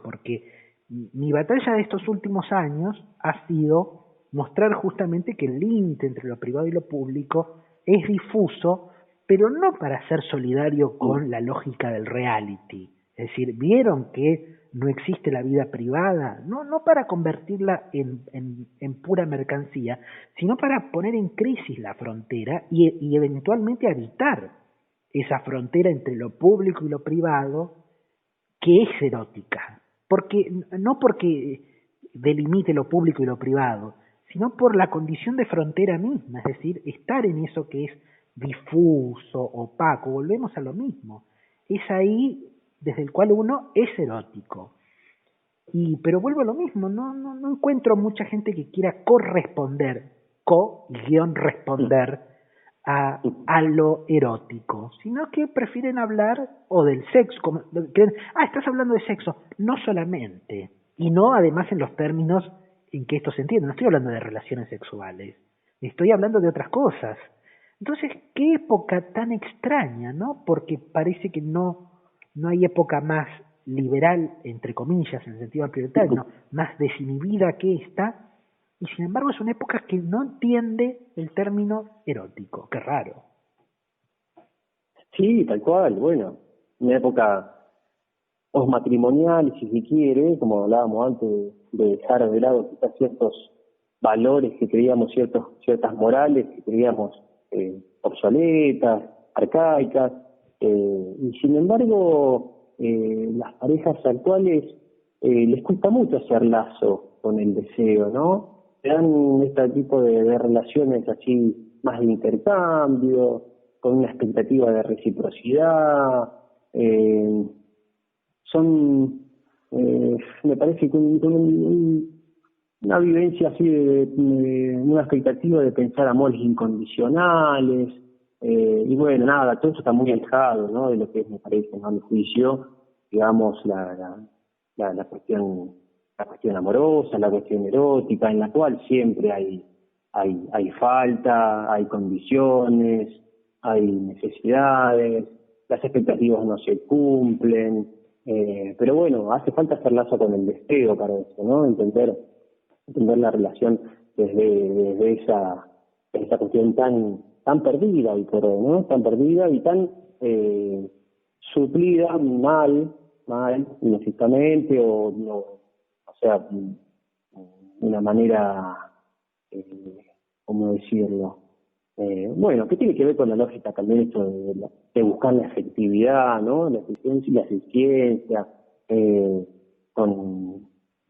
S1: porque Mi batalla de estos últimos años ha sido mostrar justamente que el límite entre lo privado y lo público es difuso, pero no para ser solidario con la lógica del reality. Es decir, vieron que no existe la vida privada, no para convertirla en pura mercancía, sino para poner en crisis la frontera y eventualmente habitar esa frontera entre lo público y lo privado que es erótica, porque no porque delimite lo público y lo privado, sino por la condición de frontera misma, es decir, estar en eso que es difuso, opaco, volvemos a lo mismo. Es ahí desde el cual uno es erótico. Pero vuelvo a lo mismo, no encuentro mucha gente que quiera corresponder, co-responder a lo erótico, sino que prefieren hablar o del sexo, estás hablando de sexo, no solamente, y no además en los términos en que esto se entiende, no estoy hablando de relaciones sexuales, estoy hablando de otras cosas. Entonces, qué época tan extraña, ¿no? Porque parece que no hay época más liberal, entre comillas, en el sentido amplio del término, más desinhibida que esta, y sin embargo es una época que no entiende el término erótico. Qué raro.
S2: Sí, tal cual. Bueno, una época posmatrimonial, si se quiere, como hablábamos antes, de dejar de lado quizás ciertos valores que creíamos, ciertas morales que creíamos obsoletas, arcaicas, y sin embargo las parejas actuales les cuesta mucho hacer lazo con el deseo, ¿no? Se dan este tipo de relaciones así más de intercambio, con una expectativa de reciprocidad, son, me parece que una vivencia así de una expectativa de pensar amores incondicionales, y bueno, nada, todo eso está muy alejado, ¿no? De lo que es, me parece, a mi juicio, digamos, la cuestión amorosa, la cuestión erótica, en la cual siempre hay falta, hay condiciones, hay necesidades, las expectativas no se cumplen, pero bueno, hace falta hacer lazo con el deseo para eso, ¿no? Entender la relación desde esa cuestión tan perdida y ¿no? Tan perdida y tan suplida mal, inexistamente o sea, de una manera, ¿cómo decirlo? Bueno, que tiene que ver con la lógica también esto de buscar la efectividad, ¿no? La eficiencia y la eficiencia,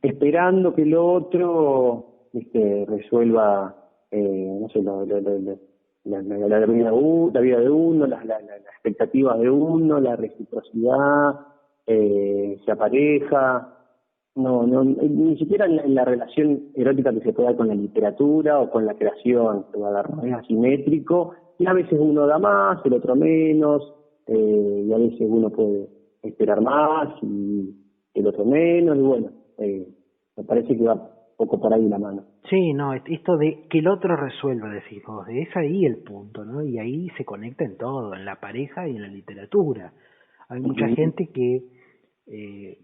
S2: esperando que el otro resuelva, no sé, la vida de uno, las expectativas de uno, la reciprocidad, se apareja. No, ni siquiera en la relación erótica que se puede dar con la literatura o con la creación, se va a dar, ¿no? Es asimétrico, y a veces uno da más, el otro menos, y a veces uno puede esperar más y el otro menos, y bueno, me parece que va poco por ahí la mano.
S1: Sí, no, esto de que el otro resuelva, decís vos, es ahí el punto, ¿no? Y ahí se conecta en todo, en la pareja y en la literatura. Hay mucha gente que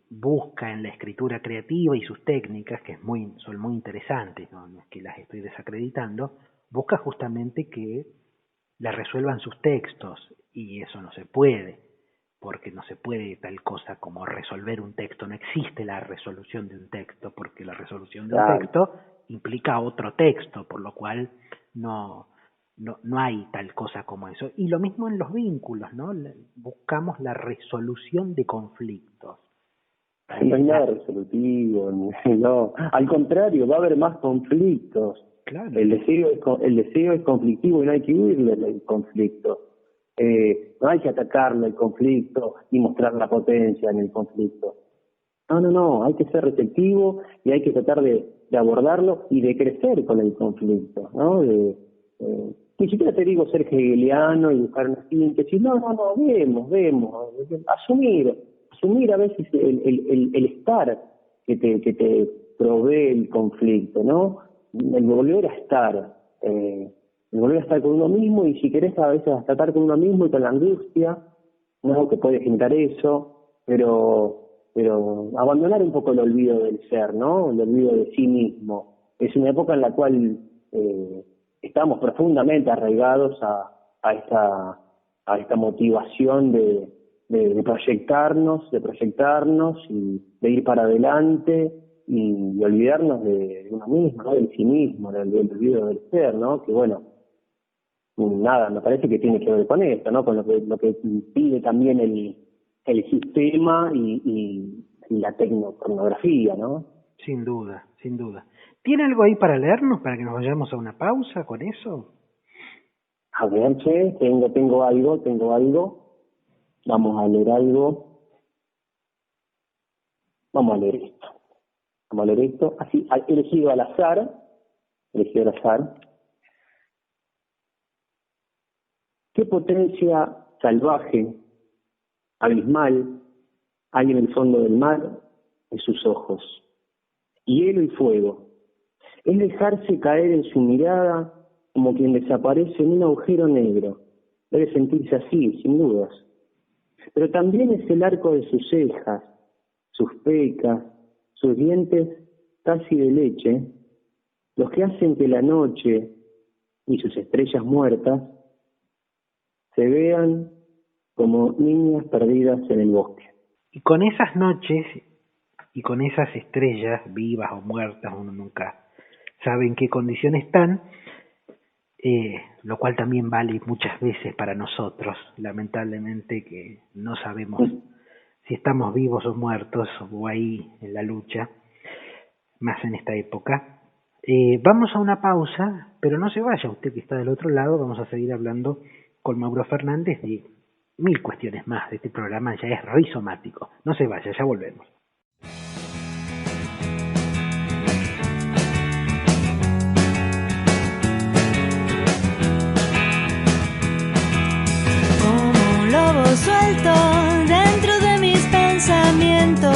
S1: busca en la escritura creativa y sus técnicas, que son muy interesantes, no es que las estoy desacreditando, busca justamente que la resuelvan sus textos, y eso no se puede, porque no se puede tal cosa como resolver un texto, no existe la resolución de un texto, porque la resolución de un texto implica otro texto, por lo cual no hay tal cosa como eso. Y lo mismo en los vínculos, ¿no? Buscamos la resolución de conflictos.
S2: No hay nada resolutivo, no. Al contrario, va a haber más conflictos.
S1: Claro.
S2: El deseo es conflictivo y no hay que huirle del conflicto. No hay que atacarle el conflicto y mostrar la potencia en el conflicto. No, hay que ser receptivo y hay que tratar de abordarlo y de crecer con el conflicto, ¿no? Ni siquiera te digo ser hegeliano y buscar una síntesis, no, vemos, asumir a veces el estar que te provee el conflicto, ¿no? El volver a estar, con uno mismo, y si querés a veces tratar con uno mismo y con la angustia, ¿no? Que puede generar eso, pero pero abandonar un poco el olvido del ser, ¿no? El olvido de sí mismo. Es una época en la cual estamos profundamente arraigados a esta motivación de proyectarnos y de ir para adelante y olvidarnos de uno mismo, ¿no? Del sí mismo, del olvido del ser, ¿no? Que bueno, nada, me parece que tiene que ver con esto, ¿no? Con lo que pide también el sistema y la tecnopornografía, ¿no?
S1: Sin duda, sin duda. ¿Tiene algo ahí para leernos, para que nos vayamos a una pausa con eso?
S2: A ver, che, tengo algo. Vamos a leer algo. Vamos a leer esto. Así, elegido al azar. ¿Qué potencia salvaje, abismal, hay en el fondo del mar en sus ojos? Hielo y fuego. Es dejarse caer en su mirada como quien desaparece en un agujero negro. Debe sentirse así, sin dudas. Pero también es el arco de sus cejas, sus pecas, sus dientes casi de leche, los que hacen que la noche y sus estrellas muertas se vean como niñas perdidas en el bosque.
S1: Y con esas noches y con esas estrellas vivas o muertas, uno nunca sabe en qué condición están, lo cual también vale muchas veces para nosotros, lamentablemente, que no sabemos si estamos vivos o muertos o ahí en la lucha, más en esta época. Vamos a una pausa, pero no se vaya usted que está del otro lado, vamos a seguir hablando con Mauro Fernández de 1000 cuestiones más. De este programa ya es rizomático. No se vaya, ya volvemos.
S3: Como un lobo suelto dentro de mis pensamientos,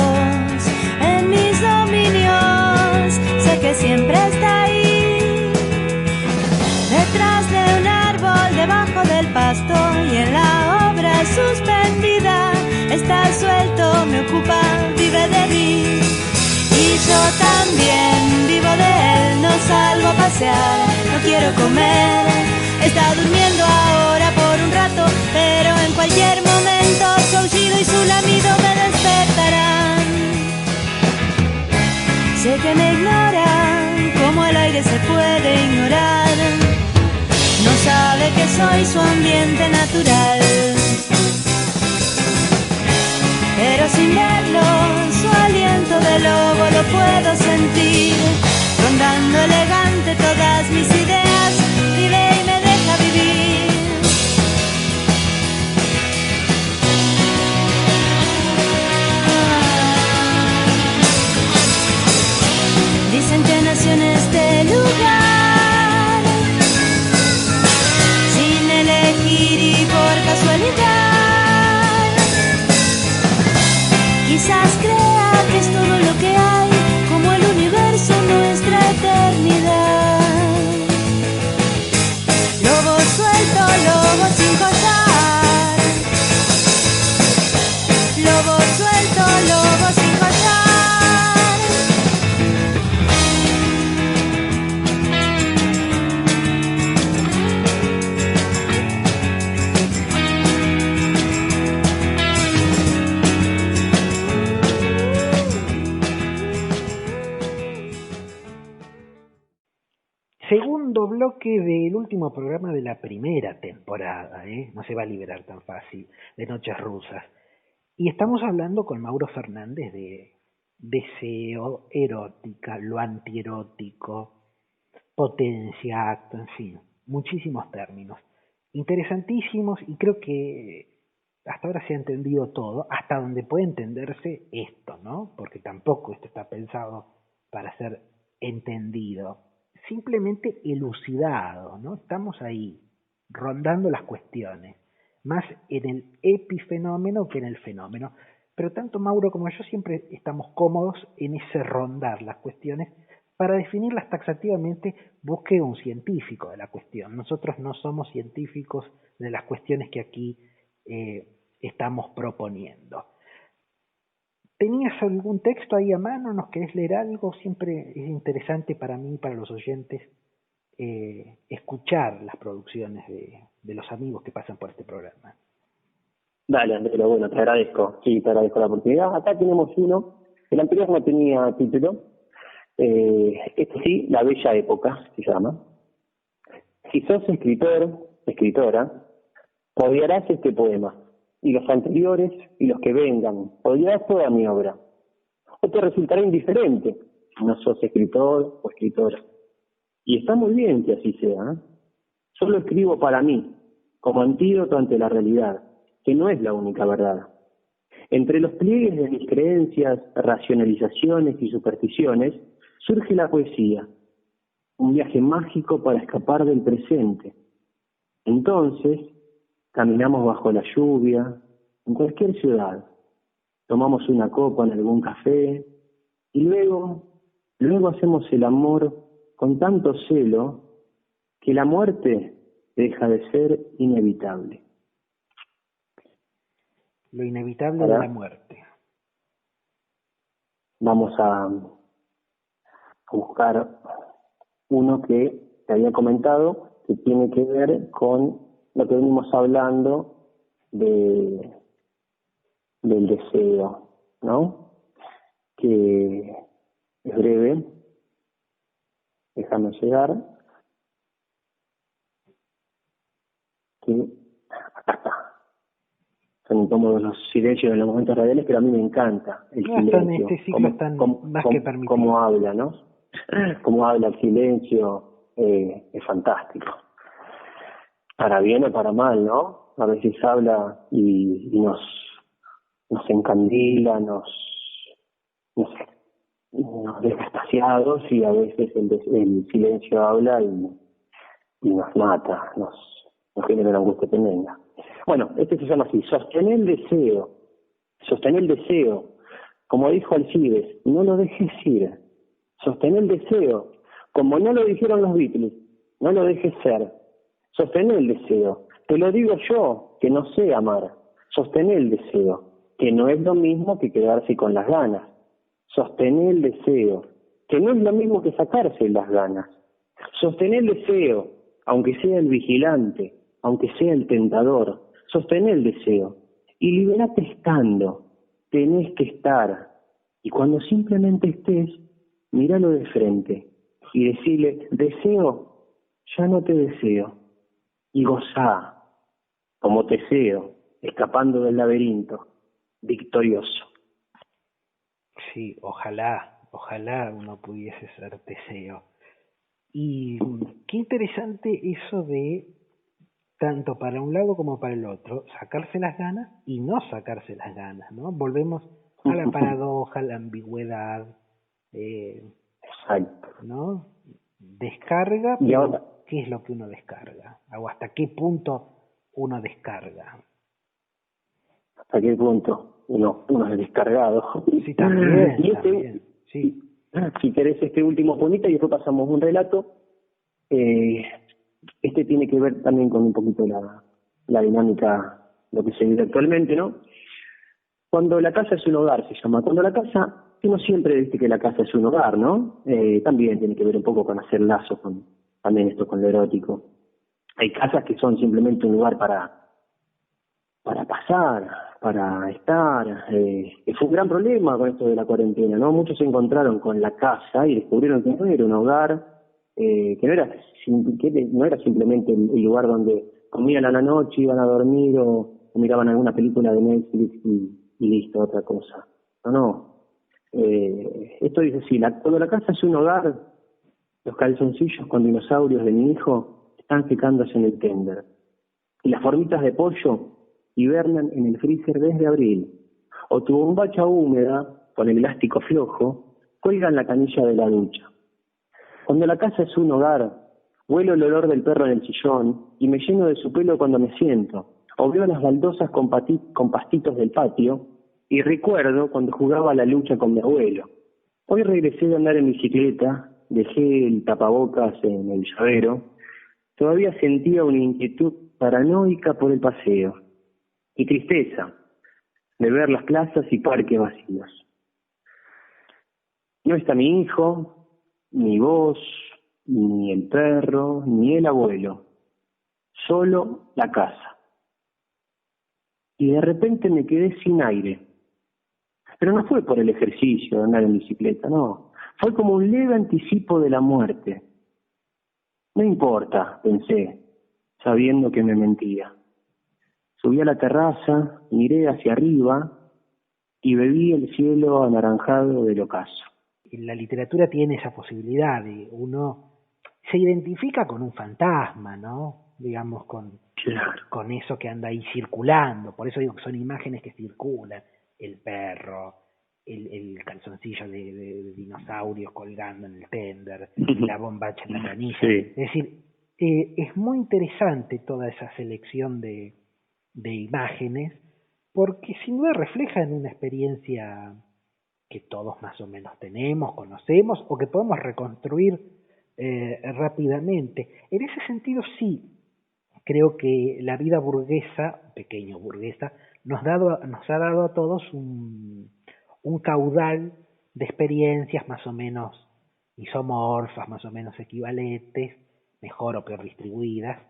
S3: en mis dominios, sé que siempre está ahí, detrás de un árbol, debajo del pasto y en la obra suspendida, está suelto, me ocupa, vive de mí. Y yo también vivo de él, no salgo a pasear, no quiero comer, está durmiendo ahora por un rato, pero en cualquier momento su aullido y su lamido me despertarán. Sé que me ignoran, como el aire se puede ignorar, no sabe que soy su ambiente natural. Pero sin verlo, su aliento de lobo lo puedo sentir, rondando elegante todas mis ideas, vive y me deja vivir. Dicen que nació en este lugar, sin elegir y por casualidad. Quizás crea que es todo lo que hay, como el universo, nuestra eternidad. Lobo suelto, lobo sin collar. Lobo suelto, lobo sin collar.
S1: Segundo bloque del último programa de la primera temporada, no se va a liberar tan fácil, de Noches Rusas. Y estamos hablando con Mauro Fernández de deseo, erótica, lo antierótico, potencia, acto, en fin, muchísimos términos. Interesantísimos, y creo que hasta ahora se ha entendido todo, hasta donde puede entenderse esto, ¿no? Porque tampoco esto está pensado para ser entendido, simplemente elucidado, ¿no? Estamos ahí, rondando las cuestiones, más en el epifenómeno que en el fenómeno. Pero tanto Mauro como yo siempre estamos cómodos en ese rondar las cuestiones. Para definirlas taxativamente, busque un científico de la cuestión. Nosotros no somos científicos de las cuestiones que aquí estamos proponiendo. ¿Tenías algún texto ahí a mano? ¿Nos querés leer algo? Siempre es interesante para mí y para los oyentes escuchar las producciones de los amigos que pasan por este programa.
S2: Dale, Andrés, bueno, te agradezco. Sí, te agradezco la oportunidad. Acá tenemos uno. El anterior no tenía título. Este sí, La Bella Época, se llama. Si sos escritor, escritora, odiarás este poema, y los anteriores y los que vengan, odiarás toda mi obra. O te resultará indiferente si no sos escritor o escritora. Y está muy bien que así sea, ¿eh? Solo escribo para mí, como antídoto ante la realidad, que no es la única verdad. Entre los pliegues de mis creencias, racionalizaciones y supersticiones, surge la poesía, un viaje mágico para escapar del presente. Entonces, caminamos bajo la lluvia, en cualquier ciudad, tomamos una copa en algún café, y luego hacemos el amor con tanto celo que la muerte deja de ser inevitable.
S1: Lo inevitable de la muerte.
S2: Vamos a buscar uno que te había comentado que tiene que ver con lo que venimos hablando del deseo, ¿no? Que es breve. Déjame llegar. Acá está. Son incómodos los silencios en los momentos radiales, pero a mí me encanta el silencio.
S1: En este ciclo están más que permitidos.
S2: Cómo habla, ¿no? Cómo habla el silencio, es fantástico. Para bien o para mal, ¿no? A veces habla y nos encandila, nos deja extasiados, y a veces el silencio habla y nos mata, nos genera una angustia tremenda. Bueno, este se llama así: sostener el deseo, como dijo Alcides, no lo dejes ir. Sostener el deseo, como no lo dijeron los Beatles, no lo dejes ser. Sostener el deseo, te lo digo yo, que no sé amar. Sostener el deseo, que no es lo mismo que quedarse con las ganas. Sostener el deseo, que no es lo mismo que sacarse las ganas. Sostener el deseo, aunque sea el vigilante, aunque sea el tentador. Sostener el deseo, y liberate estando. Tenés que estar, y cuando simplemente estés, míralo de frente y decirle: deseo, ya no te deseo. Y gozá, como Teseo, escapando del laberinto, victorioso.
S1: Sí, ojalá uno pudiese ser Teseo. Y qué interesante eso de, tanto para un lado como para el otro, sacarse las ganas y no sacarse las ganas, ¿no? Volvemos a la paradoja, a la ambigüedad,
S2: Exacto.
S1: ¿no? Descarga, pero
S2: y ahora,
S1: ¿qué es lo que uno descarga? ¿O hasta qué punto uno descarga?
S2: ¿Hasta qué punto uno es descargado?
S1: Sí, también,
S2: y
S1: también, sí.
S2: Si querés este último punito y después pasamos un relato, este tiene que ver también con un poquito la dinámica, lo que se vive actualmente, ¿no? Cuando la casa es un hogar, se llama. Cuando la casa, uno siempre dice que la casa es un hogar, ¿no? También tiene que ver un poco con hacer lazos, también esto con lo erótico. Hay casas que son simplemente un lugar para pasar, para estar. Fue un gran problema con esto de la cuarentena, ¿no? Muchos se encontraron con la casa y descubrieron que no era un hogar, que no era simplemente el lugar donde comían a la noche, iban a dormir o miraban alguna película de Netflix y listo, otra cosa. No. Esto dice así: cuando la casa es un hogar, los calzoncillos con dinosaurios de mi hijo están secándose en el tender, y las formitas de pollo hibernan en el freezer desde abril, o tu bombacha húmeda con el elástico flojo cuelga en la canilla de la ducha. Cuando la casa es un hogar, huelo el olor del perro en el sillón y me lleno de su pelo cuando me siento, o veo las baldosas con pastitos del patio y recuerdo cuando jugaba a la lucha con mi abuelo. Hoy regresé de andar en bicicleta, dejé el tapabocas en el llavero, todavía sentía una inquietud paranoica por el paseo y tristeza de ver las plazas y parques vacíos. No está mi hijo, ni vos, ni el perro, ni el abuelo. Solo la casa. Y de repente me quedé sin aire. Pero no fue por el ejercicio de andar en bicicleta, no. Fue como un leve anticipo de la muerte. No importa, pensé, sabiendo que me mentía. Subí a la terraza, miré hacia arriba y bebí el cielo anaranjado del ocaso.
S1: La literatura tiene esa posibilidad de uno se identifica con un fantasma, ¿no? Digamos,
S2: Claro.
S1: con eso que anda ahí circulando. Por eso digo que son imágenes que circulan. El perro, el calzoncillo de dinosaurios colgando en el tender, la bombacha en la canilla.
S2: Sí.
S1: Es decir, es muy interesante toda esa selección de imágenes, porque sin duda reflejan una experiencia que todos más o menos tenemos, conocemos, o que podemos reconstruir rápidamente. En ese sentido, sí, creo que la vida burguesa, pequeño burguesa, nos ha dado a todos un caudal de experiencias más o menos isomorfas, más o menos equivalentes, mejor o peor distribuidas,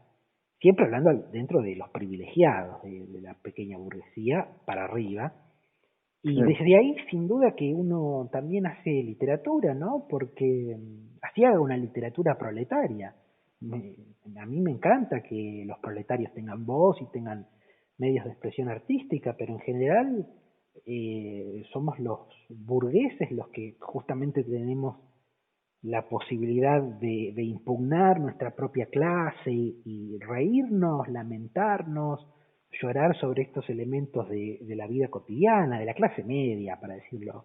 S1: siempre hablando dentro de los privilegiados de la pequeña burguesía para arriba. Y desde ahí, sin duda, que uno también hace literatura, ¿no? Porque hacía una literatura proletaria. A mí me encanta que los proletarios tengan voz y tengan medios de expresión artística, pero en general somos los burgueses los que justamente tenemos la posibilidad de impugnar nuestra propia clase y reírnos, lamentarnos, llorar sobre estos elementos de la vida cotidiana, de la clase media, para decirlo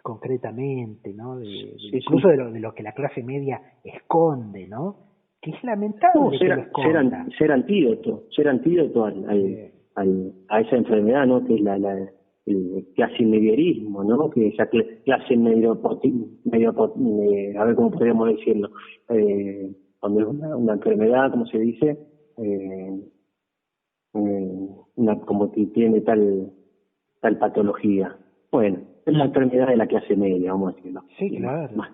S1: concretamente, ¿no? Incluso de lo que la clase media esconde, ¿no? Que es lamentable que lo esconda.
S2: Ser antídoto a esa enfermedad, ¿no? Que es el clasemedierismo, ¿no? Que esa clase medio a ver cómo podríamos decirlo, cuando es una enfermedad, como se dice, como que tiene tal patología. Bueno, es la enfermedad de la clase media, vamos a decirlo.
S1: Sí, claro.
S2: Más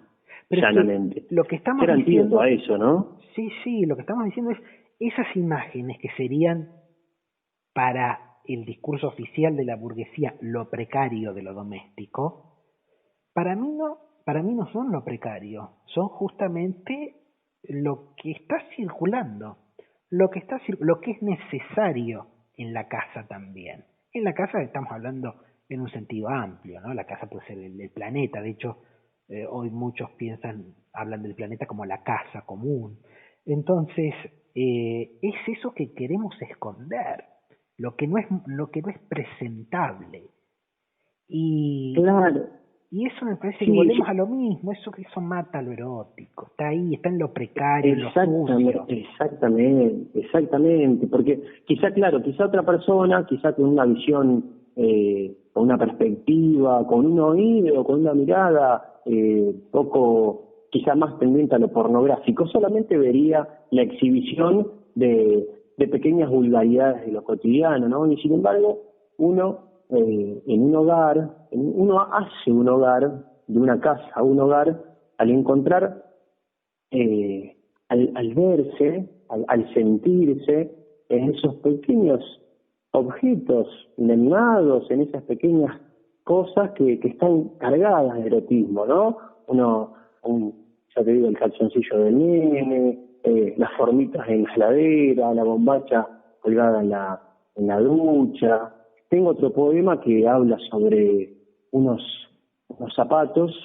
S1: pero
S2: llanamente.
S1: Lo que estamos
S2: ser
S1: diciendo
S2: antídoto a eso, ¿no?
S1: Sí, lo que estamos diciendo es esas imágenes que serían para el discurso oficial de la burguesía lo precario de lo doméstico, para mí no son lo precario, son justamente lo que está circulando, lo que es necesario en la casa también. En la casa estamos hablando en un sentido amplio, ¿no? La casa puede ser el planeta, de hecho hoy muchos hablan del planeta como la casa común. Entonces, es eso que queremos esconder, lo que no es presentable. Y
S2: claro.
S1: Y eso me parece que volvemos a lo mismo, eso mata lo erótico, está ahí, está en lo precario, en lo sucio.
S2: Exactamente, porque quizá otra persona, quizá con una visión, con una perspectiva, con un oído, con una mirada poco, quizá más tendiente a lo pornográfico, solamente vería la exhibición de pequeñas vulgaridades de lo cotidiano, ¿no? Y sin embargo, uno uno hace un hogar, de una casa a un hogar, al encontrar, al verse, al sentirse en esos pequeños objetos inanimados, en esas pequeñas cosas que están cargadas de erotismo, ¿no? Ya te digo, el calzoncillo del nene, las formitas en la heladera, la bombacha colgada en la ducha. Tengo otro poema que habla sobre unos zapatos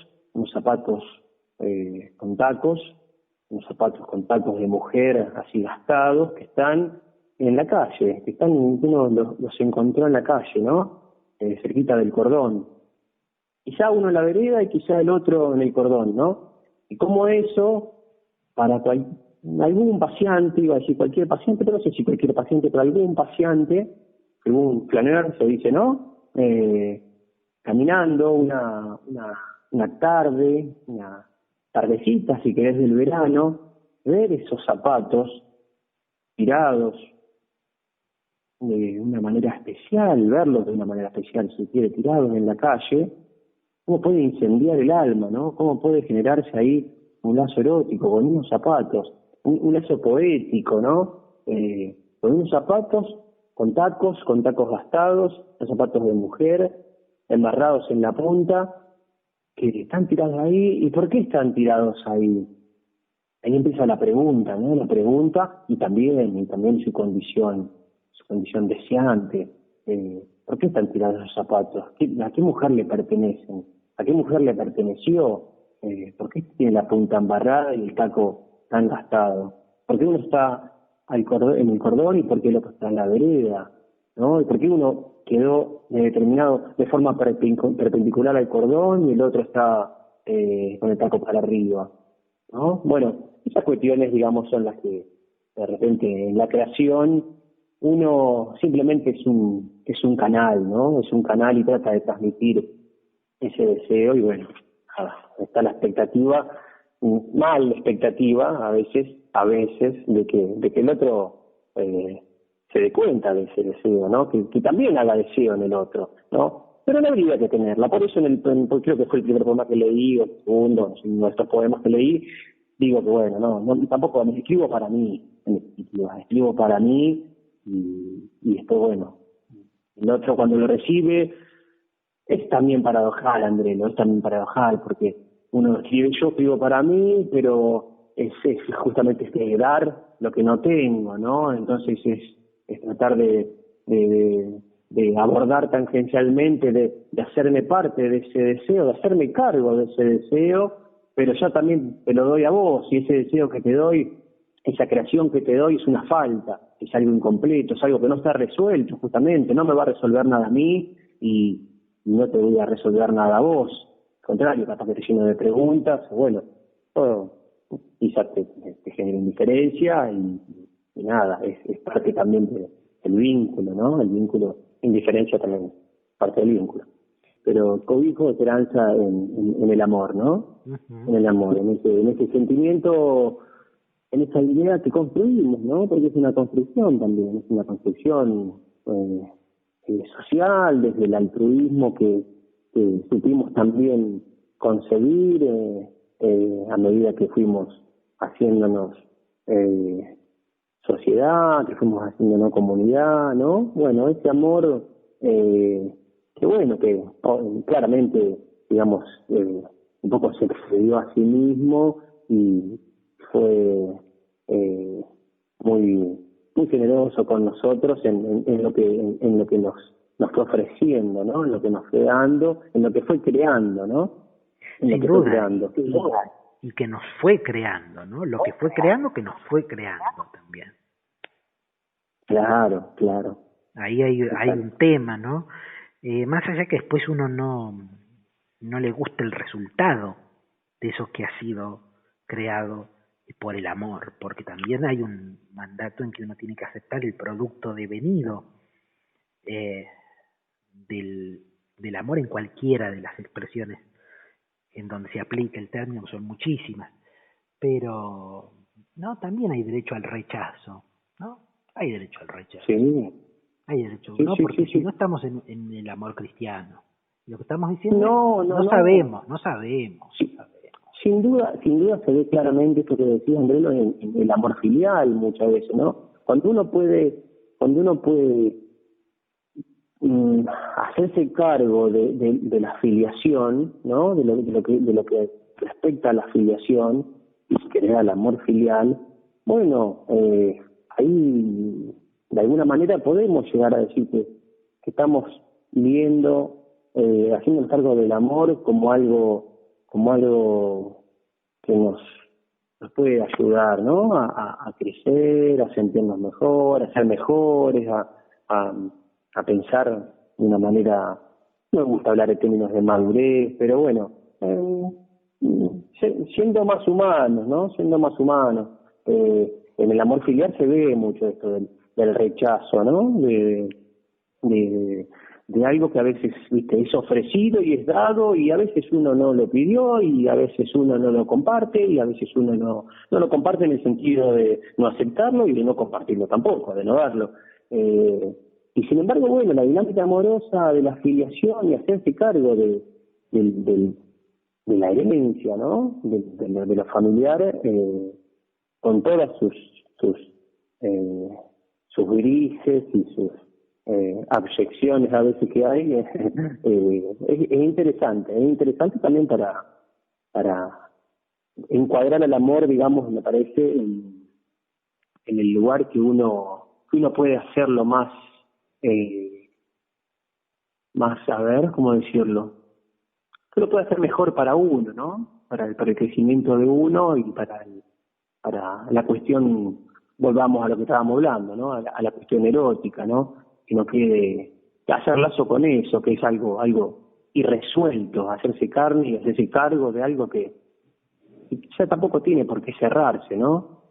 S2: con tacos, de mujer así gastados, que están en la calle, uno los encontró en la calle, ¿no? Cerquita del cordón. Quizá uno en la vereda y quizá el otro en el cordón, ¿no? Y como eso, para algún paciente, iba a decir cualquier paciente, pero no sé si cualquier paciente, pero algún paciente, algún flaner se dice, ¿no? Caminando una tarde, una tardecita, si querés, del verano, ver esos zapatos tirados de una manera especial, verlos de una manera especial, si quiere, tirados en la calle, cómo puede incendiar el alma, ¿no? Cómo puede generarse ahí un lazo erótico con unos zapatos, un lazo poético, ¿no? Con unos zapatos, con tacos gastados, los zapatos de mujer, embarrados en la punta, que están tirados ahí. ¿Y por qué están tirados ahí? Ahí empieza la pregunta, ¿no? La pregunta y también su condición deseante. ¿Por qué están tirados los zapatos? ¿A qué mujer le pertenecen? ¿A qué mujer le perteneció? ¿Por qué tiene la punta embarrada y el taco tan gastado? ¿Por qué uno está en el cordón y por qué el otro está en la vereda? ¿No? ¿Y por qué uno quedó de forma perpendicular al cordón y el otro está con el taco para arriba? ¿No? Bueno, esas cuestiones, digamos, son las que de repente en la creación uno simplemente es un canal, ¿no? Es un canal y trata de transmitir ese deseo y bueno, está la expectativa, mal expectativa a veces de que el otro se dé cuenta de ese deseo, ¿no? Que también haga deseo en el otro, ¿no? Pero no habría que tenerla. Por eso creo que fue el primer poema que leí, o el segundo, nuestros poemas que leí, digo que bueno, no tampoco me escribo para mí, escribo para mí y después bueno, el otro cuando lo recibe es también paradojal, André, ¿no? Es también paradojal porque uno escribe, yo escribo para mí, pero es justamente dar lo que no tengo, ¿no? Entonces es tratar de abordar tangencialmente, de hacerme parte de ese deseo, de hacerme cargo de ese deseo, pero ya también te lo doy a vos, y ese deseo que te doy, esa creación que te doy es una falta, es algo incompleto, es algo que no está resuelto justamente, no me va a resolver nada a mí y no te voy a resolver nada a vos, al contrario, capaz que te lleno de preguntas, bueno, todo quizás te genera indiferencia y nada, es parte también del vínculo, ¿no? El vínculo, indiferencia también, parte del vínculo. Pero cobijo, esperanza en el amor, ¿no? Uh-huh. En el amor, en ese sentimiento, en esa idea que construimos, ¿no? Porque es una construcción también, es una construcción social, desde el altruismo que supimos también concebir a medida que fuimos haciéndonos sociedad, que fuimos haciéndonos comunidad, ¿no? Bueno, ese amor que bueno, que claramente, digamos, un poco se excedió a sí mismo y fue muy generoso con nosotros en lo que nos fue ofreciendo, ¿no? En lo que nos fue dando, en lo que fue creando, ¿no?
S1: Sin duda. Y que nos fue creando, ¿no? Lo que fue creando, que nos fue creando también.
S2: Claro.
S1: Ahí hay un tema, ¿no? Más allá que después uno no le gusta el resultado de eso que ha sido creado por el amor, porque también hay un mandato en que uno tiene que aceptar el producto devenido del amor en cualquiera de las expresiones en donde se aplica el término, son muchísimas, pero no, también hay derecho al rechazo, ¿no? Hay derecho al rechazo.
S2: Sí.
S1: Hay derecho, ¿no? Porque si no estamos en el amor cristiano. Lo que estamos diciendo no sabemos.
S2: Sí. Sin duda se ve claramente esto que decía Andrés en el amor filial muchas veces, ¿no? Cuando uno puede hacerse cargo de la filiación, ¿no? De lo que respecta a la filiación y se crea el amor filial, bueno, ahí de alguna manera podemos llegar a decir que estamos viendo, haciendo cargo del amor como algo que nos puede ayudar, ¿no? A crecer, a sentirnos mejor, a ser mejores, a pensar de una manera, no me gusta hablar de términos de madurez, pero bueno, siendo más humanos, ¿no? Siendo más humanos. En el amor filial se ve mucho esto del rechazo, ¿no? De algo que a veces, viste, es ofrecido y es dado y a veces uno no lo pidió y a veces uno no lo comparte y a veces uno no lo comparte en el sentido de no aceptarlo y de no compartirlo tampoco, de no darlo. Y sin embargo, bueno, la dinámica amorosa de la filiación y hacerse cargo de de la herencia, ¿no? De lo familiar, con todas sus grises y sus abyecciones a veces que hay. Es interesante también para encuadrar al amor, digamos, me parece, en el lugar que uno puede hacerlo más, a ver, ¿cómo decirlo? Que lo puede hacer mejor para uno, ¿no? Para el crecimiento de uno y para la cuestión, volvamos a lo que estábamos hablando, ¿no? A la cuestión erótica, ¿no? Que no quede hacer lazo con eso, que es algo irresuelto, hacerse carne y hacerse cargo de algo que ya tampoco tiene por qué cerrarse, ¿no?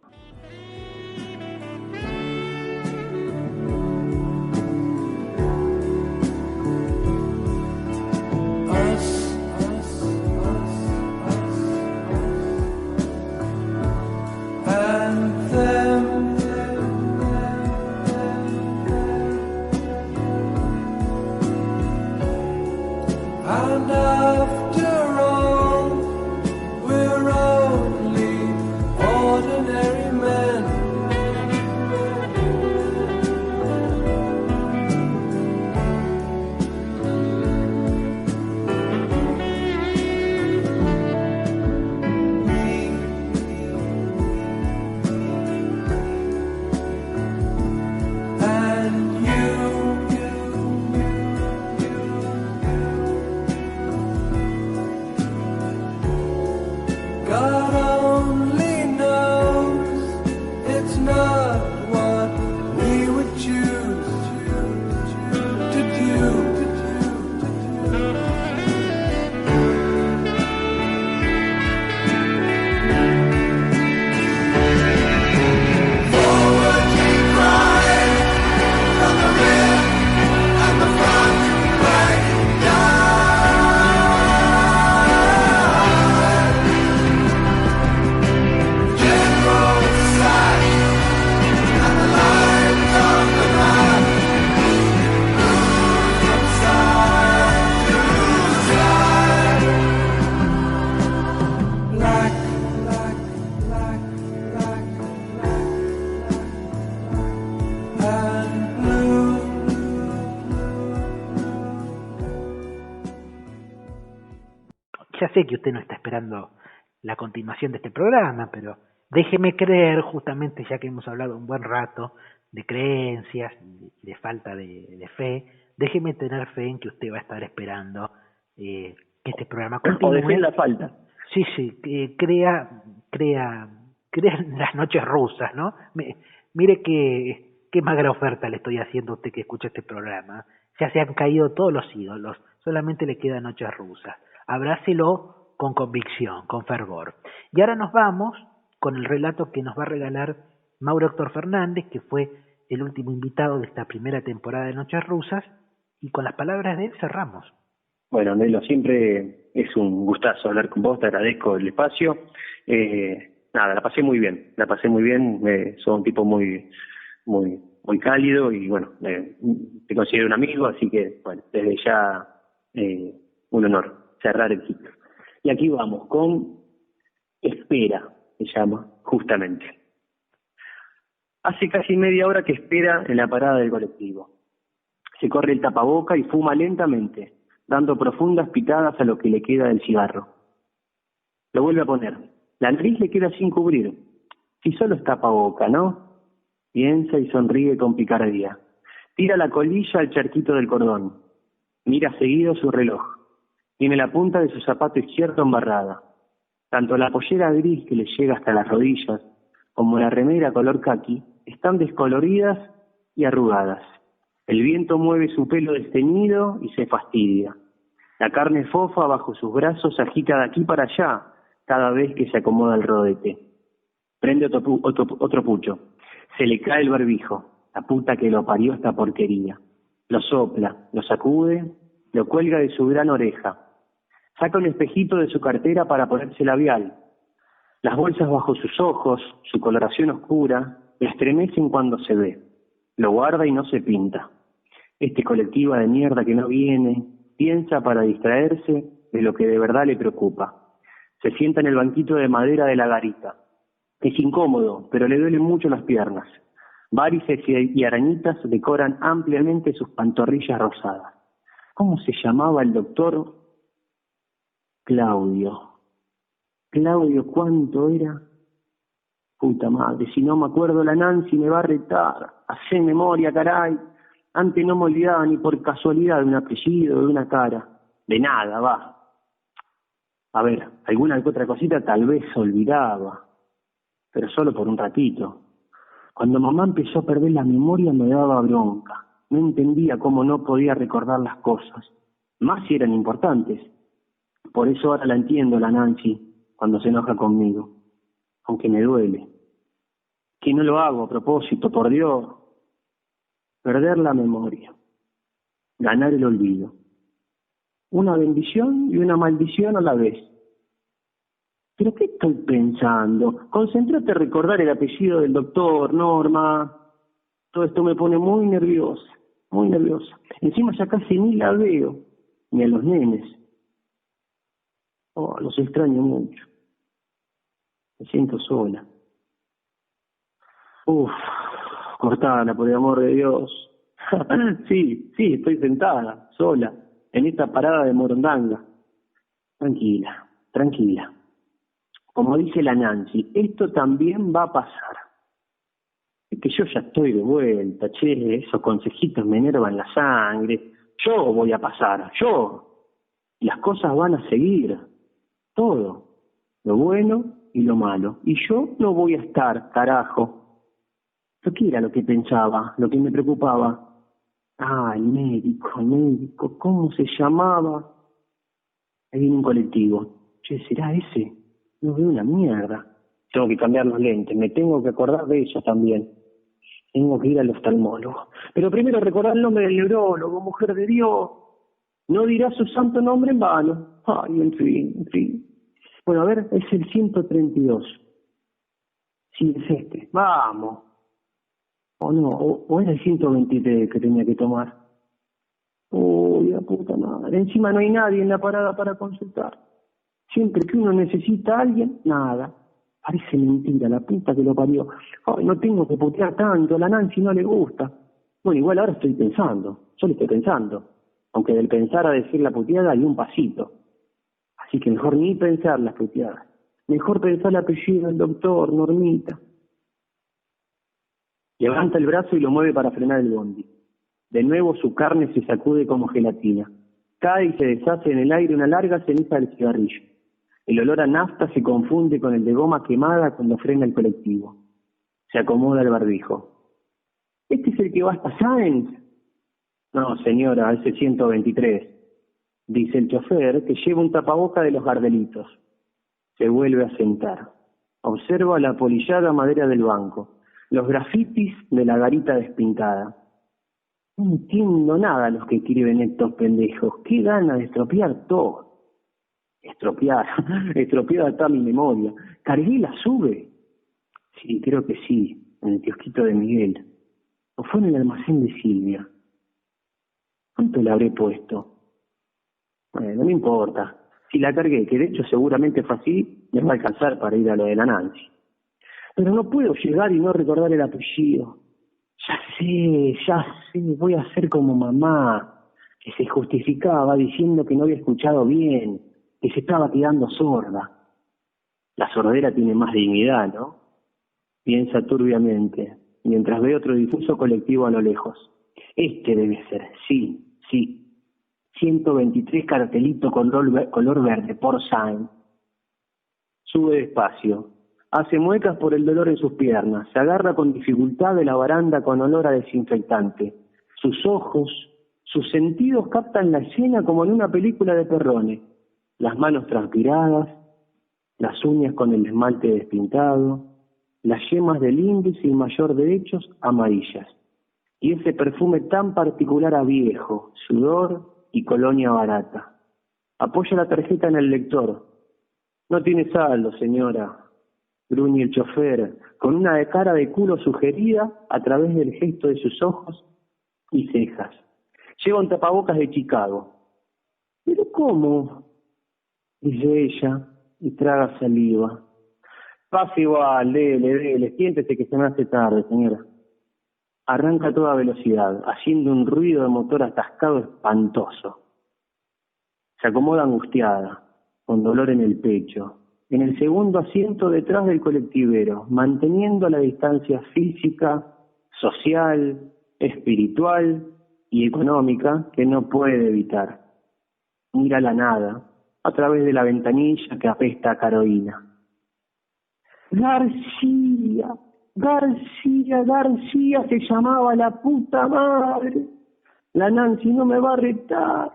S1: Ya sé que usted no está esperando la continuación de este programa, pero déjeme creer, justamente ya que hemos hablado un buen rato de creencias, de falta de fe, déjeme tener fe en que usted va a estar esperando que este programa continúe.
S2: O de fe en la falta.
S1: Sí, crea las noches rusas, ¿no? Mire qué magra oferta le estoy haciendo a usted que escucha este programa. Ya se han caído todos los ídolos, solamente le quedan noches rusas. Abrácelo con convicción, con fervor. Y ahora nos vamos con el relato que nos va a regalar Mauro Héctor Fernández, que fue el último invitado de esta primera temporada de Noches Rusas, y con las palabras de él cerramos.
S2: Bueno, Nelo, siempre es un gustazo hablar con vos, te agradezco el espacio. La pasé muy bien, sos un tipo muy cálido y bueno, te considero un amigo, así que bueno, desde ya un honor cerrar el ciclo. Y aquí vamos con Espera, se llama, justamente. Hace casi media hora que espera en la parada del colectivo. Se corre el tapaboca y fuma lentamente, dando profundas pitadas a lo que le queda del cigarro. Lo vuelve a poner. La nariz le queda sin cubrir. Si solo es tapaboca, ¿no? Piensa y sonríe con picardía. Tira la colilla al charquito del cordón. Mira seguido su reloj. Tiene la punta de su zapato izquierdo embarrada. Tanto la pollera gris que le llega hasta las rodillas, como la remera color caqui, están descoloridas y arrugadas. El viento mueve su pelo desteñido y se fastidia. La carne fofa bajo sus brazos se agita de aquí para allá cada vez que se acomoda el rodete. Prende otro pucho. Se le cae el barbijo. La puta que lo parió esta porquería. Lo sopla, lo sacude, lo cuelga de su gran oreja. Saca un espejito de su cartera para ponerse labial. Las bolsas bajo sus ojos, su coloración oscura, le estremecen cuando se ve. Lo guarda y no se pinta. Este colectivo de mierda que no viene, piensa para distraerse de lo que de verdad le preocupa. Se sienta en el banquito de madera de la garita. Es incómodo, pero le duelen mucho las piernas. Varices y arañitas decoran ampliamente sus pantorrillas rosadas. ¿Cómo se llamaba el doctor? Claudio. Claudio, ¿cuánto era? Puta madre, si no me acuerdo la Nancy me va a retar. Hacé memoria, caray. Antes no me olvidaba ni por casualidad de un apellido, de una cara. De nada, va. A ver, alguna otra cosita tal vez olvidaba, pero solo por un ratito. Cuando mamá empezó a perder la memoria me daba bronca. No entendía cómo no podía recordar las cosas, más si eran importantes. Por eso ahora la entiendo, la Nancy, cuando se enoja conmigo, aunque me duele. Que no lo hago a propósito, por Dios. Perder la memoria, ganar el olvido. Una bendición y una maldición a la vez. ¿Pero qué estoy pensando? Concéntrate en recordar el apellido del doctor, Norma. Todo esto me pone muy nerviosa, muy nerviosa. Encima ya casi ni la veo, ni a los nenes. Oh, los extraño mucho. Me siento sola. Cortala, por el amor de Dios. Sí, estoy sentada, sola, en esta parada de Morondanga. Tranquila, tranquila. Como dice la Nancy, esto también va a pasar. Es que yo ya estoy de vuelta, che, esos consejitos me enervan la sangre. Yo voy a pasar, yo. Y las cosas van a seguir. Todo. Lo bueno y lo malo. Y yo no voy a estar, carajo. ¿Pero qué era lo que pensaba, lo que me preocupaba? Ah, el médico, ¿cómo se llamaba? Ahí viene un colectivo. Che, ¿será ese? No veo una mierda. Tengo que cambiar los lentes, me tengo que acordar de eso también. Tengo que ir al oftalmólogo. Pero primero recordar el nombre del neurólogo, mujer de Dios. No dirá su santo nombre en vano. Ay, en fin. Bueno, a ver, es el 132. Sí, es este. Vamos. O no, o era el 123 que tenía que tomar. Uy, la puta madre. Encima no hay nadie en la parada para consultar. Siempre que uno necesita a alguien, nada. Parece mentira, la puta que lo parió. Ay, no tengo que putear tanto, a la Nancy no le gusta. Bueno, igual ahora estoy pensando, solo estoy pensando. Aunque del pensar a decir la puteada hay un pasito. Así que mejor ni pensar las puteadas. Mejor pensar el apellido del doctor, Normita. Levanta el brazo y lo mueve para frenar el bondi. De nuevo su carne se sacude como gelatina. Cae y se deshace en el aire una larga ceniza del cigarrillo. El olor a nafta se confunde con el de goma quemada cuando frena el colectivo. Se acomoda el barbijo. ¿Este es el que va hasta Sáenz? No, señora, ese 123. Dice el chofer, que lleva un tapaboca de los Gardelitos. Se vuelve a sentar. Observa la apolillada madera del banco, los grafitis de la garita despintada. No entiendo nada a los que escriben estos pendejos. Qué gana de estropear todo. Estropeada está mi memoria. ¿Cargué la sube? Sí, creo que sí, en el kiosquito de Miguel. ¿O fue en el almacén de Silvia? ¿Cuánto le habré puesto? Bueno, no me importa. Si la cargué, que de hecho seguramente fue así, me va a alcanzar para ir a lo de la Nancy. Pero no puedo llegar y no recordar el apellido. Ya sé, voy a ser como mamá, que se justificaba diciendo que no había escuchado bien, que se estaba quedando sorda. La sordera tiene más dignidad, ¿no? Piensa turbiamente, mientras ve otro difuso colectivo a lo lejos. Este debe ser, sí. 123 cartelito color verde, por Sainz. Sube despacio. Hace muecas por el dolor en sus piernas. Se agarra con dificultad de la baranda con olor a desinfectante. Sus ojos, sus sentidos captan la escena como en una película de Perrone. Las manos transpiradas, las uñas con el esmalte despintado, las yemas del índice y mayor derechos amarillas. Y ese perfume tan particular a viejo, sudor y colonia barata. Apoya la tarjeta en el lector. No tiene saldo, señora. Gruñe el chofer, con una cara de culo sugerida a través del gesto de sus ojos y cejas. Lleva un tapabocas de Chicago. ¿Pero cómo? dice ella, y traga saliva. Pase igual, dele, siéntese que se me hace tarde, señora. Arranca a toda velocidad, haciendo un ruido de motor atascado espantoso. Se acomoda angustiada, con dolor en el pecho, en el segundo asiento detrás del colectivero, manteniendo la distancia física, social, espiritual y económica que no puede evitar. Mira la nada a través de la ventanilla que apesta a Carolina. García, se llamaba la puta madre. La Nancy no me va a retar.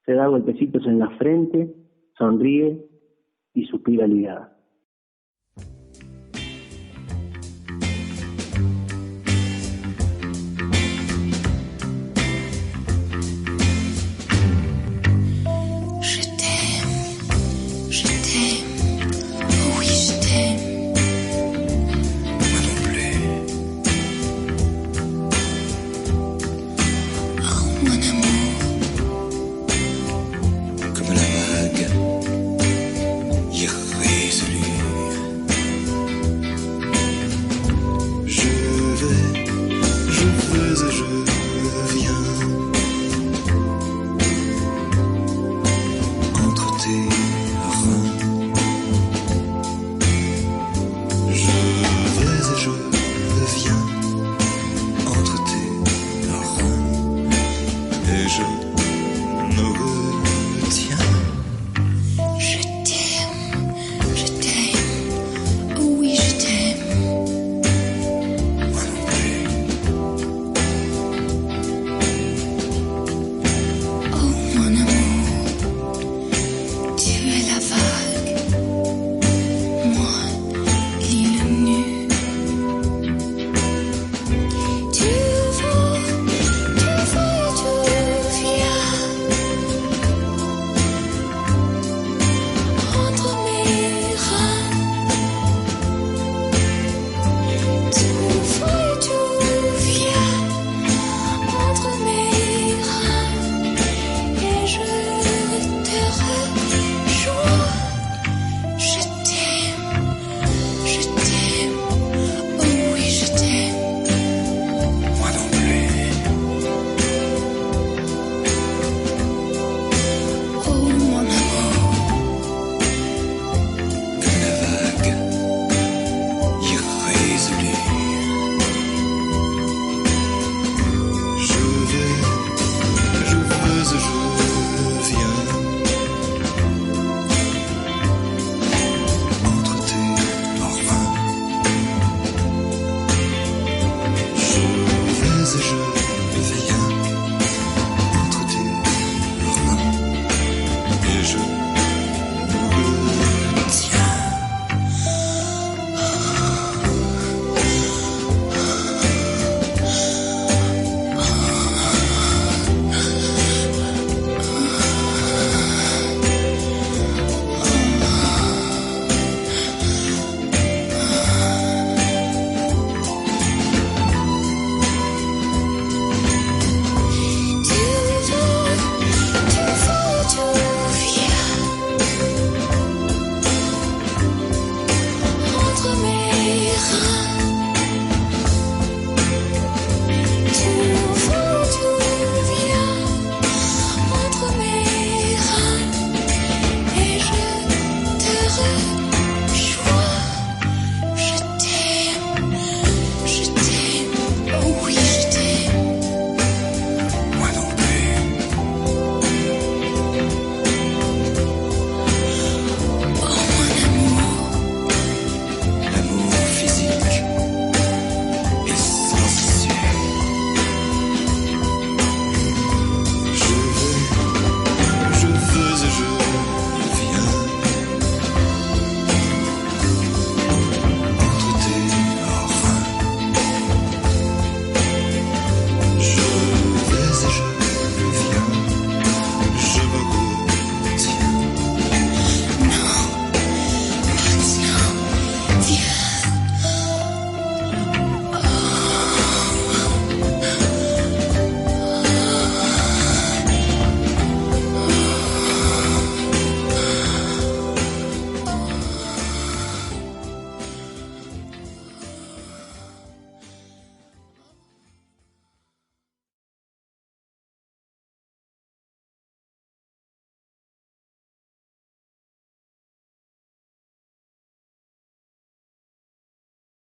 S2: Se da golpecitos en la frente, sonríe y suspira aliviada.
S4: Entre mes